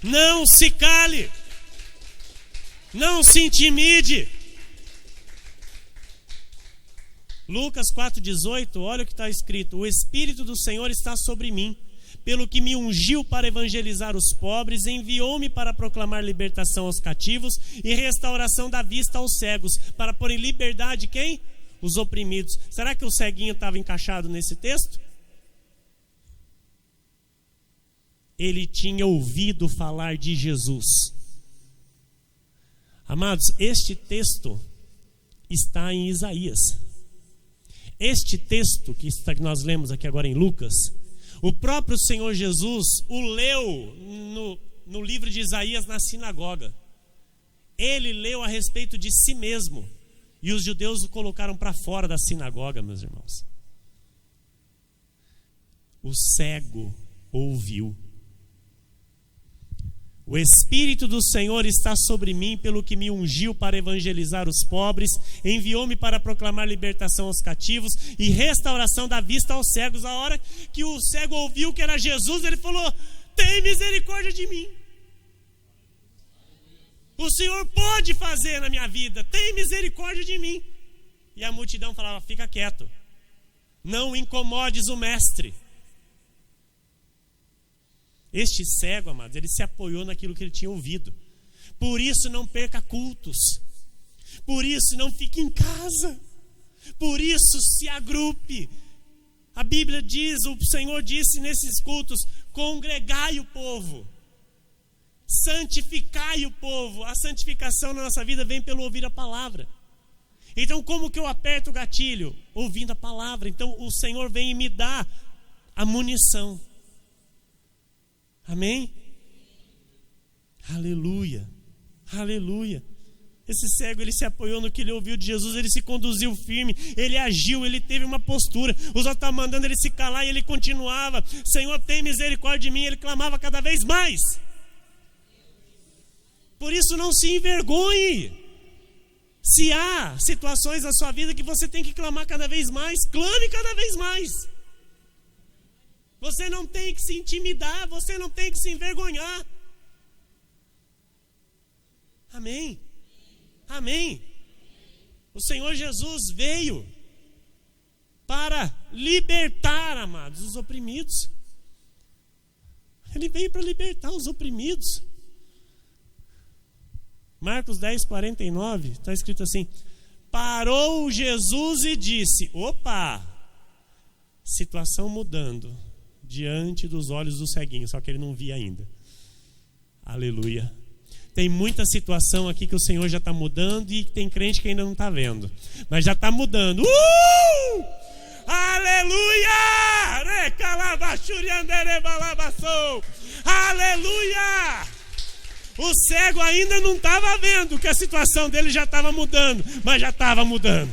Não se cale, não se intimide. Lucas 4,18, olha o que está escrito: o Espírito do Senhor está sobre mim, pelo que me ungiu para evangelizar os pobres, enviou-me para proclamar libertação aos cativos e restauração da vista aos cegos, para pôr em liberdade quem? Os oprimidos. Será que o ceguinho estava encaixado nesse texto? Ele tinha ouvido falar de Jesus. Amados, este texto está em Isaías. Este texto que nós lemos aqui agora em Lucas, o próprio Senhor Jesus o leu no livro de Isaías na sinagoga. Ele leu a respeito de si mesmo, e os judeus o colocaram para fora da sinagoga, meus irmãos. O cego ouviu. O Espírito do Senhor está sobre mim, pelo que me ungiu para evangelizar os pobres, enviou-me para proclamar libertação aos cativos e restauração da vista aos cegos. A hora que o cego ouviu que era Jesus, ele falou: tem misericórdia de mim. O Senhor pode fazer na minha vida, tem misericórdia de mim. E a multidão falava: fica quieto, não incomodes o mestre. Este cego, amados, ele se apoiou naquilo que ele tinha ouvido. Por isso não perca cultos. Por isso não fique em casa. Por isso se agrupe. A Bíblia diz, o Senhor disse nesses cultos: congregai o povo, santificai o povo. A santificação na nossa vida vem pelo ouvir a palavra. Então como que eu aperto o gatilho? Ouvindo a palavra. Então o Senhor vem e me dá a munição. Amém? Aleluia, aleluia. Esse cego, ele se apoiou no que ele ouviu de Jesus, ele se conduziu firme, ele agiu, ele teve uma postura. Os outros estavam mandando ele se calar e ele continuava: Senhor, tem misericórdia de mim. Ele clamava cada vez mais. Por isso não se envergonhe. Se há situações na sua vida que você tem que clamar cada vez mais, clame cada vez mais. Você não tem que se intimidar, você não tem que se envergonhar. Amém? Amém? O Senhor Jesus veio para libertar, amados, os oprimidos. Ele veio para libertar os oprimidos. Marcos 10:49, está escrito assim: parou Jesus e disse, opa, situação mudando diante dos olhos do ceguinho, só que ele não via ainda. Aleluia. Tem muita situação aqui que o Senhor já está mudando e tem crente que ainda não está vendo, mas já está mudando. Aleluia! Aleluia! O cego ainda não estava vendo que a situação dele já estava mudando, mas já estava mudando,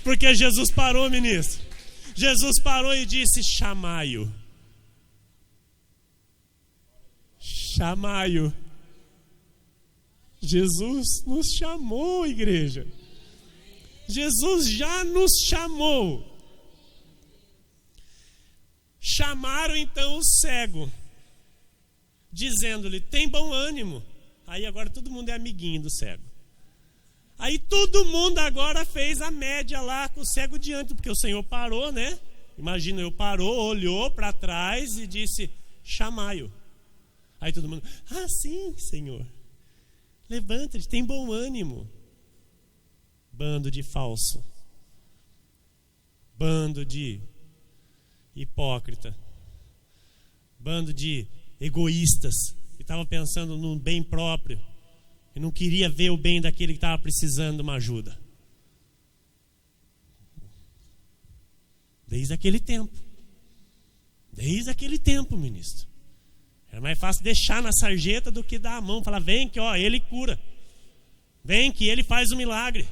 porque Jesus parou, ministro. Jesus parou e disse: chamai-o. Chamai-o. Jesus nos chamou, igreja. Jesus já nos chamou. Chamaram então o cego, dizendo-lhe: tem bom ânimo. Aí agora todo mundo é amiguinho do cego. Aí todo mundo agora fez a média lá com o cego diante, porque o Senhor parou, né? Imagina, eu parou, olhou para trás e disse: chamai-o. Aí todo mundo: ah, sim, Senhor. Levanta-te, tem bom ânimo. Bando de falso. Bando de hipócrita. Bando de egoístas que estavam pensando no bem próprio e não queria ver o bem daquele que estava precisando de uma ajuda. Desde aquele tempo, ministro, era mais fácil deixar na sarjeta do que dar a mão, falar: vem que ele cura, vem que ele faz o milagre,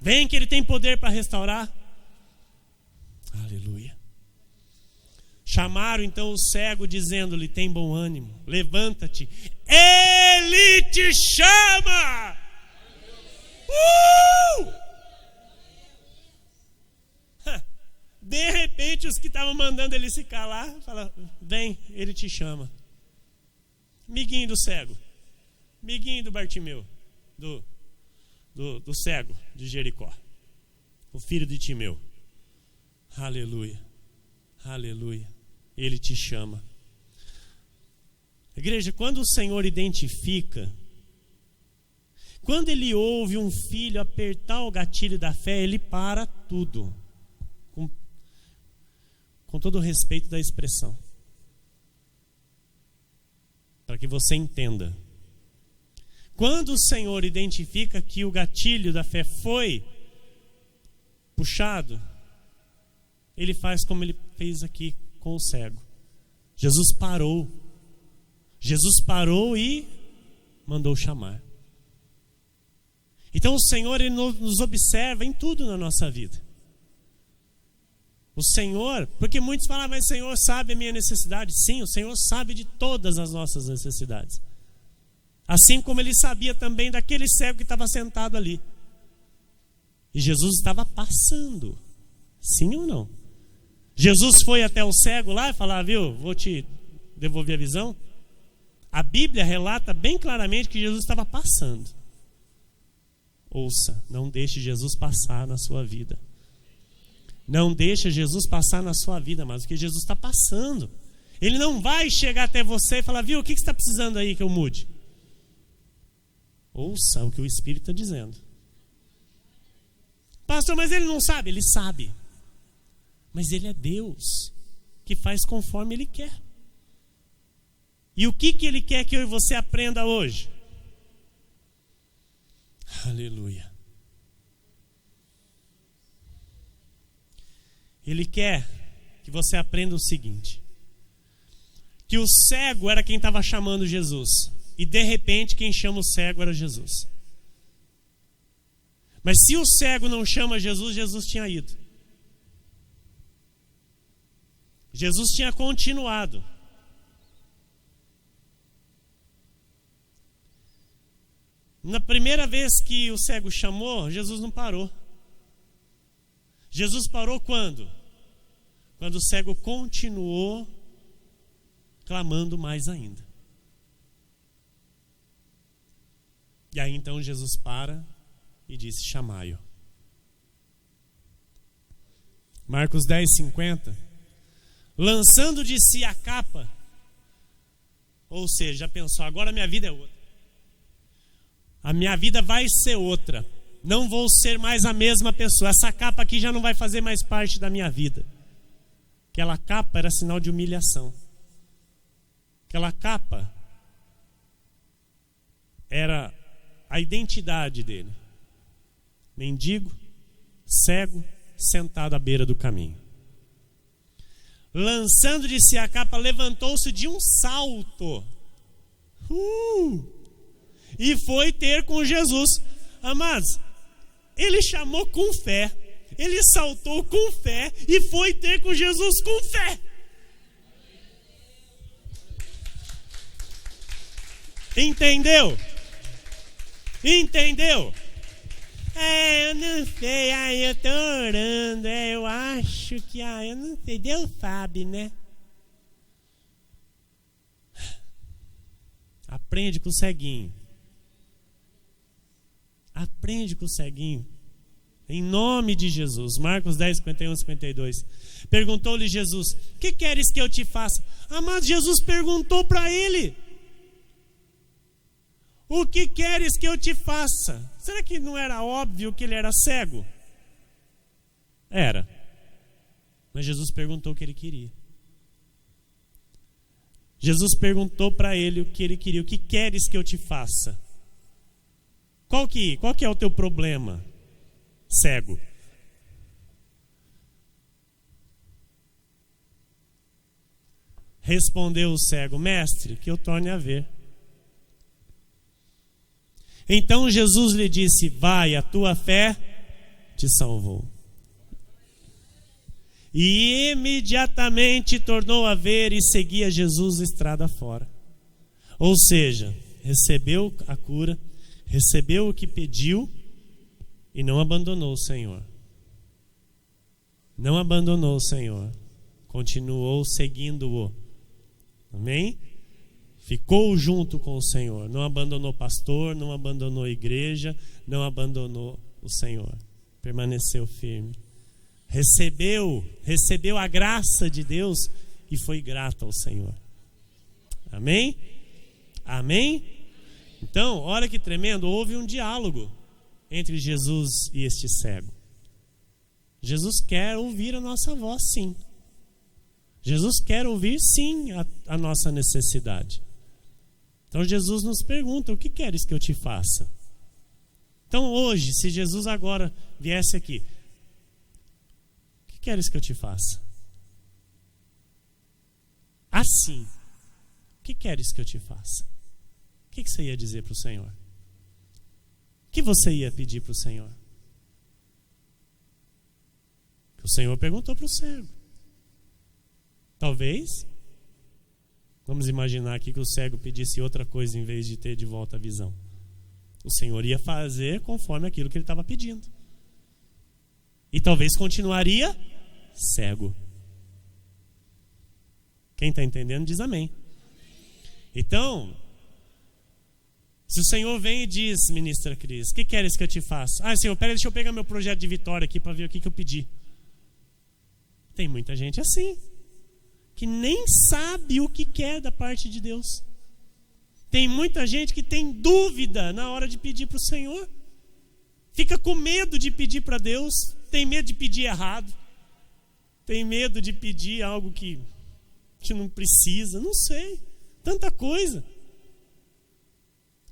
vem que ele tem poder para restaurar. Aleluia. Chamaram então o cego, dizendo-lhe: tem bom ânimo, levanta-te, ele te chama. De repente os que estavam mandando ele se calar falaram: vem, ele te chama. Miguinho do cego, miguinho do Bartimeu, do cego de Jericó, o filho de Timeu. Aleluia, aleluia. Ele te chama. Igreja, quando o Senhor identifica, quando Ele ouve um filho apertar o gatilho da fé, Ele para tudo, com todo o respeito da expressão, para que você entenda. Quando o Senhor identifica que o gatilho da fé foi puxado, Ele faz como Ele fez aqui com o cego. Jesus parou e mandou chamar. Então o Senhor, Ele nos observa em tudo na nossa vida. O Senhor, porque muitos falam: mas o Senhor sabe a minha necessidade. Sim, o Senhor sabe de todas as nossas necessidades, assim como Ele sabia também daquele cego que estava sentado ali. E Jesus estava passando. Sim ou não? Jesus foi até o cego lá e falou: viu, vou te devolver a visão. A Bíblia relata bem claramente que Jesus estava passando. Ouça, não deixe Jesus passar na sua vida. Não deixe Jesus passar na sua vida, mas porque Jesus está passando. Ele não vai chegar até você e falar: viu, o que você está precisando aí que eu mude? Ouça o que o Espírito está dizendo. Pastor, mas ele não sabe. Ele sabe. Mas Ele é Deus, que faz conforme Ele quer. E o que Ele quer que eu e você aprenda hoje? Aleluia. Ele quer que você aprenda o seguinte: que o cego era quem estava chamando Jesus, e de repente quem chama o cego era Jesus. Mas se o cego não chama Jesus, Jesus tinha ido. Jesus tinha continuado. Na primeira vez que o cego chamou, Jesus não parou. Jesus parou quando? Quando o cego continuou clamando mais ainda. E aí então Jesus para e disse: chamai-o. Marcos 10:50. Lançando de si a capa, Ou seja, já pensou, agora a minha vida é outra. A minha vida vai ser outra. Não vou ser mais a mesma pessoa. Essa capa aqui já não vai fazer mais parte da minha vida. Aquela capa era sinal de humilhação. Aquela capa era a identidade dele. Mendigo, cego, sentado à beira do caminho. Lançando de si a capa, levantou-se de um salto. E foi ter com Jesus. Amados, ele chamou com fé. Ele saltou com fé e foi ter com Jesus com fé. Entendeu? Entendeu? Eu não sei, eu tô orando, eu acho que, eu não sei, Deus sabe, né? Aprende com o ceguinho. Aprende com o ceguinho. Em nome de Jesus. Marcos 10, 51, 52. Perguntou-lhe Jesus: que queres que eu te faça? Amado, Jesus perguntou para ele: o que queres que eu te faça? Será que não era óbvio que ele era cego? Era. Mas Jesus perguntou o que ele queria. Jesus perguntou para ele o que ele queria. O que queres que eu te faça? Qual que é o teu problema, cego? Respondeu o cego: mestre, que eu torne a ver. Então Jesus lhe disse: vai, a tua fé te salvou. E imediatamente tornou a ver e seguia Jesus estrada fora. Ou seja, recebeu a cura, recebeu o que pediu e não abandonou o Senhor. Não abandonou o Senhor. Continuou seguindo-o. Amém? Ficou junto com o Senhor. Não abandonou o pastor, não abandonou a igreja, não abandonou o Senhor. Permaneceu firme. Recebeu a graça de Deus e foi grato ao Senhor. Amém? Amém? Então, olha que tremendo, houve um diálogo entre Jesus e este cego. Jesus quer ouvir a nossa voz, sim. Jesus quer ouvir, sim, a nossa necessidade. Então Jesus nos pergunta: o que queres que eu te faça? Então hoje, se Jesus agora viesse aqui: o que queres que eu te faça? Assim, o que queres que eu te faça? O que você ia dizer para o Senhor? O que você ia pedir para o Senhor? O Senhor perguntou para o cego. Talvez, vamos imaginar aqui que o cego pedisse outra coisa em vez de ter de volta a visão. O Senhor ia fazer conforme aquilo que ele estava pedindo. E talvez continuaria cego. Quem está entendendo diz amém. Então, se o Senhor vem e diz, ministra Cris: o que queres que eu te faça? Senhor, deixa eu pegar meu projeto de vitória aqui para ver o que eu pedi. Tem muita gente assim, que nem sabe o que quer da parte de Deus. Tem muita gente que tem dúvida na hora de pedir para o Senhor. Fica com medo de pedir para Deus. Tem medo de pedir errado. Tem medo de pedir algo que não precisa. Não sei. Tanta coisa.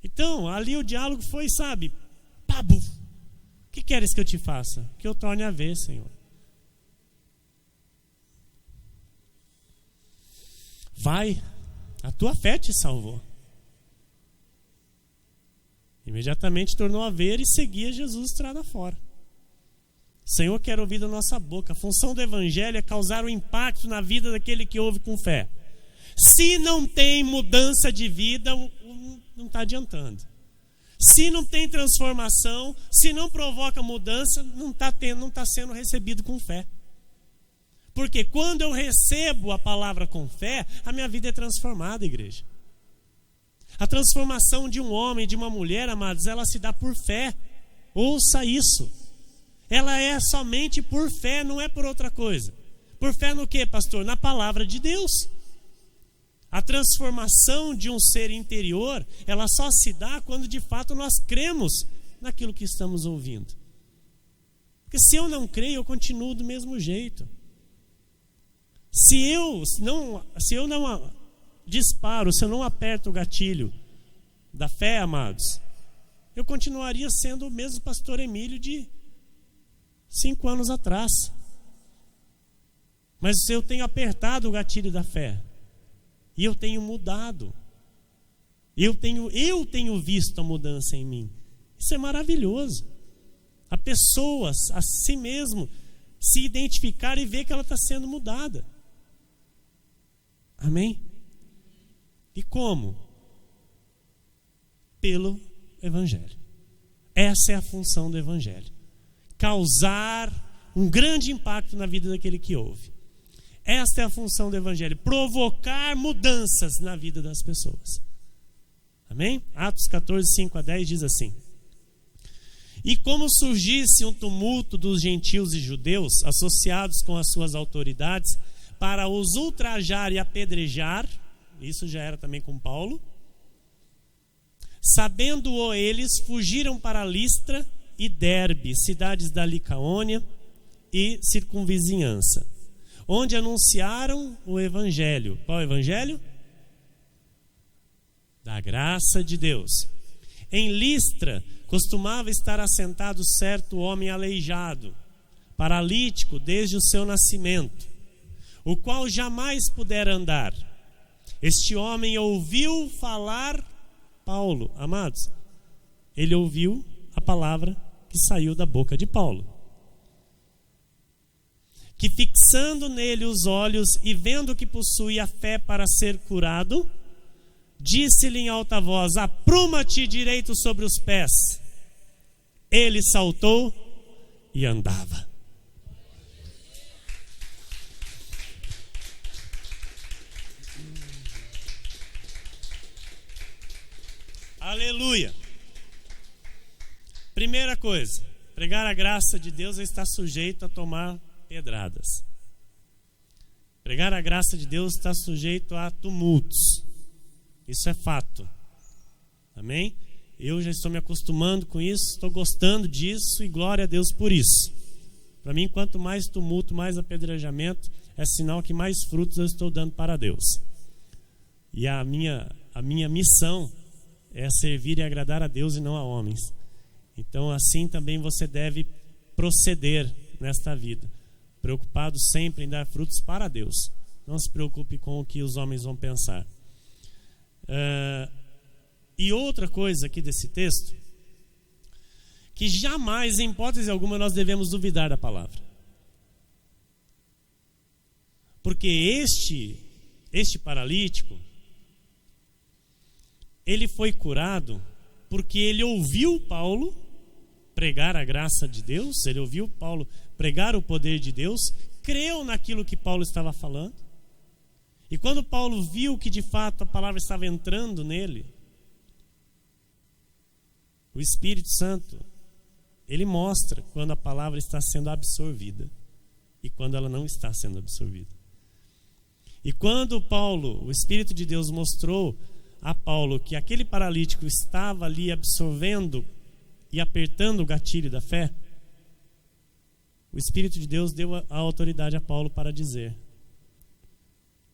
Então, ali o diálogo foi, sabe? Pabu. O que queres que eu te faça? Que eu torne a ver, Senhor. Vai, a tua fé te salvou. Imediatamente tornou a ver e seguia Jesus estrada fora. O Senhor quer ouvir da nossa boca. A função do evangelho é causar um impacto na vida daquele que ouve com fé. Se não tem mudança de vida, não está adiantando. Se não tem transformação, se não provoca mudança, não está sendo recebido com fé. Porque quando eu recebo a palavra com fé, a minha vida é transformada, igreja. A transformação de um homem, de uma mulher, amados, ela se dá por fé. Ouça isso. Ela é somente por fé, não é por outra coisa. Por fé no quê, pastor? Na palavra de Deus. A transformação de um ser interior, ela só se dá quando de fato nós cremos naquilo que estamos ouvindo. Porque se eu não creio, eu continuo do mesmo jeito. Se eu não disparo, se eu não aperto o gatilho da fé, amados, eu continuaria sendo o mesmo pastor Emílio de 5 anos atrás. Mas eu tenho apertado o gatilho da fé. E eu tenho mudado. Eu tenho visto a mudança em mim. Isso é maravilhoso. A pessoa, a si mesmo, se identificar e ver que ela está sendo mudada. Amém? E como? Pelo Evangelho. Essa é a função do Evangelho. Causar um grande impacto na vida daquele que ouve. Esta é a função do Evangelho, provocar mudanças na vida das pessoas. Amém? Atos 14, 5-10 diz assim: E como surgisse um tumulto dos gentios e judeus, associados com as suas autoridades, para os ultrajar e apedrejar, isso já era também com Paulo, sabendo-o eles, fugiram para Listra e Derbe, cidades da Licaônia e circunvizinhança, onde anunciaram o Evangelho. Qual é o Evangelho? Da graça de Deus. Em Listra costumava estar assentado certo homem aleijado, paralítico desde o seu nascimento, o qual jamais pudera andar. Este homem ouviu falar Paulo. Amados, ele ouviu a palavra que saiu da boca de Paulo, que fixando nele os olhos e vendo que possuía fé para ser curado, disse-lhe em alta voz: apruma-te direito sobre os pés. Ele saltou e andava. Aleluia. Primeira coisa, pregar a graça de Deus é estar sujeito a tomar pedradas. Pregar a graça de Deus está sujeito a tumultos. Isso é fato. Amém? Eu já estou me acostumando com isso, estou gostando disso e glória a Deus por isso. Para mim, quanto mais tumulto, mais apedrejamento, é sinal que mais frutos eu estou dando para Deus. E a minha missão é servir e agradar a Deus e não a homens. Então, assim também você deve proceder nesta vida, preocupado sempre em dar frutos para Deus. Não se preocupe com o que os homens vão pensar. E outra coisa aqui desse texto, que jamais, em hipótese alguma, nós devemos duvidar da palavra. Porque este paralítico, ele foi curado porque ele ouviu Paulo pregar a graça de Deus, ele ouviu Paulo pregar o poder de Deus, creu naquilo que Paulo estava falando. E quando Paulo viu que de fato a palavra estava entrando nele, o Espírito Santo, ele mostra quando a palavra está sendo absorvida e quando ela não está sendo absorvida. E quando Paulo, o Espírito de Deus mostrou a Paulo que aquele paralítico estava ali absorvendo e apertando o gatilho da fé, o Espírito de Deus deu a autoridade a Paulo para dizer: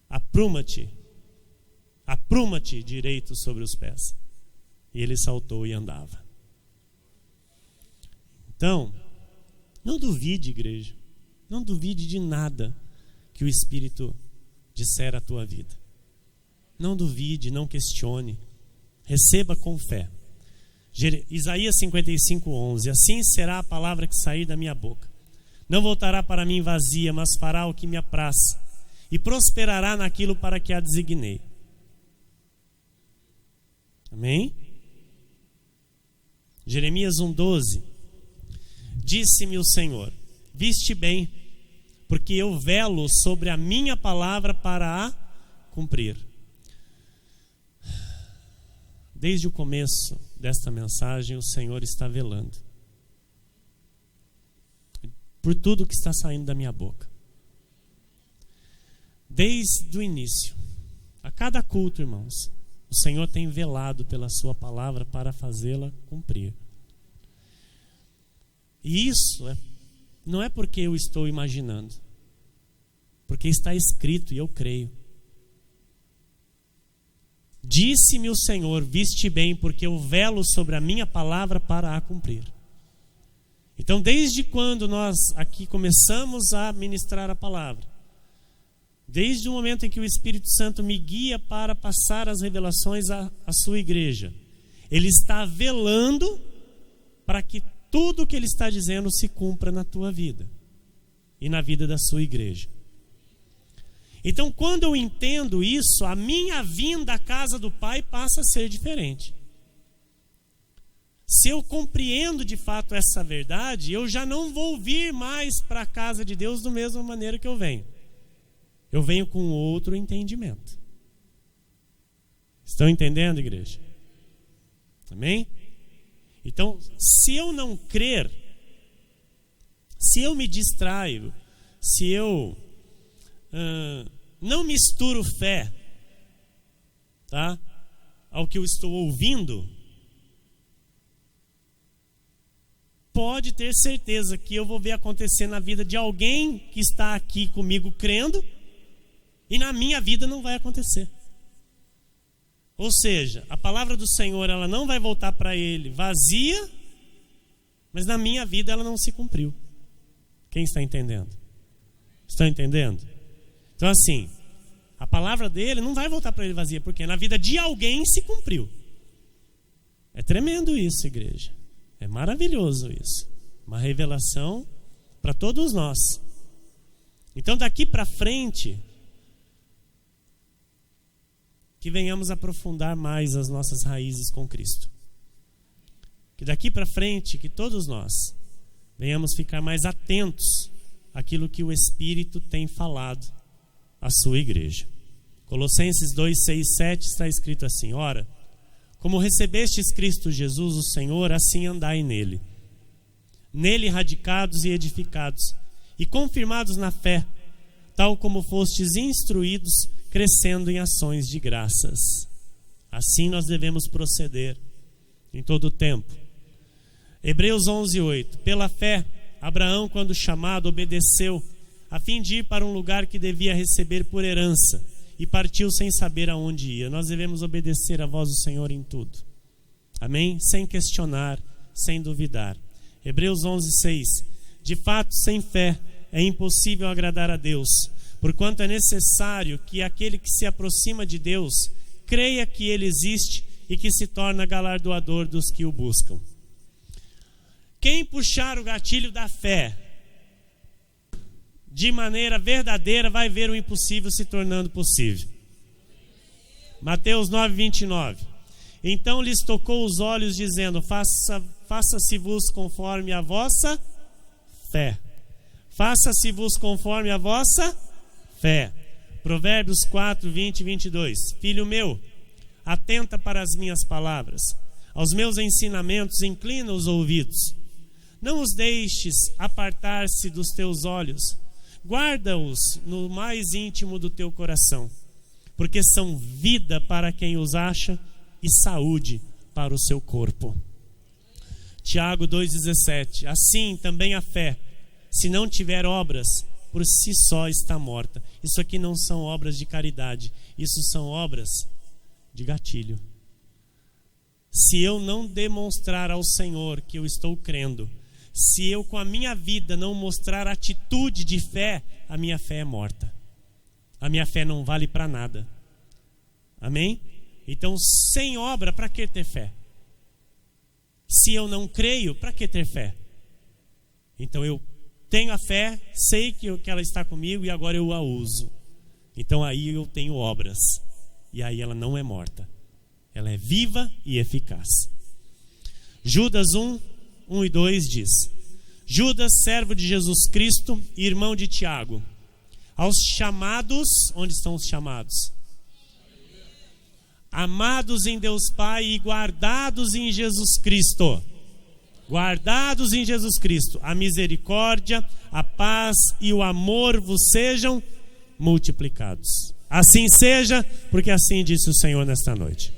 apruma-te direito sobre os pés. E ele saltou e andava. Então, não duvide, igreja, não duvide de nada que o Espírito disser à tua vida. Não duvide, não questione, receba com fé. Isaías 55:11: assim será a palavra que sair da minha boca. Não voltará para mim vazia, mas fará o que me apraz, e prosperará naquilo para que a designei. Amém? Jeremias 1:12: disse-me o Senhor: viste bem, porque eu velo sobre a minha palavra para a cumprir. Desde o começo desta mensagem, o Senhor está velando por tudo que está saindo da minha boca. Desde o início, A cada culto, irmãos, o Senhor tem velado pela sua palavra para fazê-la cumprir. E isso não é porque eu estou imaginando, porque está escrito e eu creio. Disse-me o Senhor, viste bem, porque eu velo sobre a minha palavra para a cumprir. Então, desde quando nós aqui começamos a ministrar a palavra, desde o momento em que o Espírito Santo me guia para passar as revelações à sua igreja, Ele está velando para que tudo o que Ele está dizendo se cumpra na tua vida e na vida da sua igreja. Então, quando eu entendo isso, a minha vinda à casa do Pai passa a ser diferente. Se eu compreendo de fato essa verdade, eu já não vou vir mais para a casa de Deus da mesma maneira que eu venho. Eu venho com outro entendimento. Estão entendendo, igreja? Amém? Então, se eu não crer, se eu me distraio, se eu não misturo fé, tá, ao que eu estou ouvindo, pode ter certeza que eu vou ver acontecer na vida de alguém que está aqui comigo crendo, e na minha vida não vai acontecer. Ou seja, a palavra do Senhor, ela não vai voltar para Ele vazia, mas na minha vida ela não se cumpriu. Quem está entendendo? Estão entendendo? Então assim, a palavra dele não vai voltar para Ele vazia, porque na vida de alguém se cumpriu. É tremendo isso, igreja. É maravilhoso isso. Uma revelação para todos nós. Então daqui para frente, que venhamos aprofundar mais as nossas raízes com Cristo. Que daqui para frente, que todos nós venhamos ficar mais atentos àquilo que o Espírito tem falado à sua igreja. Colossenses 2, 6, 7 está escrito assim: ora, como recebestes Cristo Jesus, o Senhor, assim andai nele. Nele radicados e edificados, e confirmados na fé, tal como fostes instruídos, crescendo em ações de graças. Assim nós devemos proceder em todo o tempo. Hebreus 11, 8. Pela fé, Abraão, quando chamado, obedeceu, a fim de ir para um lugar que devia receber por herança, e partiu sem saber aonde ia. Nós devemos obedecer a voz do Senhor em tudo. Amém? Sem questionar, sem duvidar. Hebreus 11, 6. De fato, sem fé é impossível agradar a Deus, porquanto é necessário que aquele que se aproxima de Deus creia que Ele existe e que se torna galardoador dos que o buscam. Quem puxar o gatilho da fé de maneira verdadeira vai ver o impossível se tornando possível. Mateus 9, 29. Então lhes tocou os olhos, dizendo: faça-se-vos conforme a vossa fé. Faça-se-vos conforme a vossa fé. Provérbios 4, 20 e 22. Filho meu, atenta para as minhas palavras, aos meus ensinamentos inclina os ouvidos. Não os deixes apartar-se dos teus olhos, guarda-os no mais íntimo do teu coração, porque são vida para quem os acha e saúde para o seu corpo. Tiago 2,17. Assim também a fé, se não tiver obras, por si só está morta. Isso aqui não são obras de caridade, isso são obras de gatilho. Se eu não demonstrar ao Senhor que eu estou crendo, se eu com a minha vida não mostrar atitude de fé, a minha fé é morta. A minha fé não vale para nada. Amém? Então, sem obra, para que ter fé? Se eu não creio, para que ter fé? Então eu tenho a fé, sei que ela está comigo e agora eu a uso. Então aí eu tenho obras. E aí ela não é morta. Ela é viva e eficaz. Judas 1 e 2 diz: Judas, servo de Jesus Cristo e irmão de Tiago, aos chamados, onde estão os chamados? Amados em Deus Pai e guardados em Jesus Cristo. Guardados em Jesus Cristo, a misericórdia, a paz e o amor vos sejam multiplicados. Assim seja, porque assim disse o Senhor nesta noite.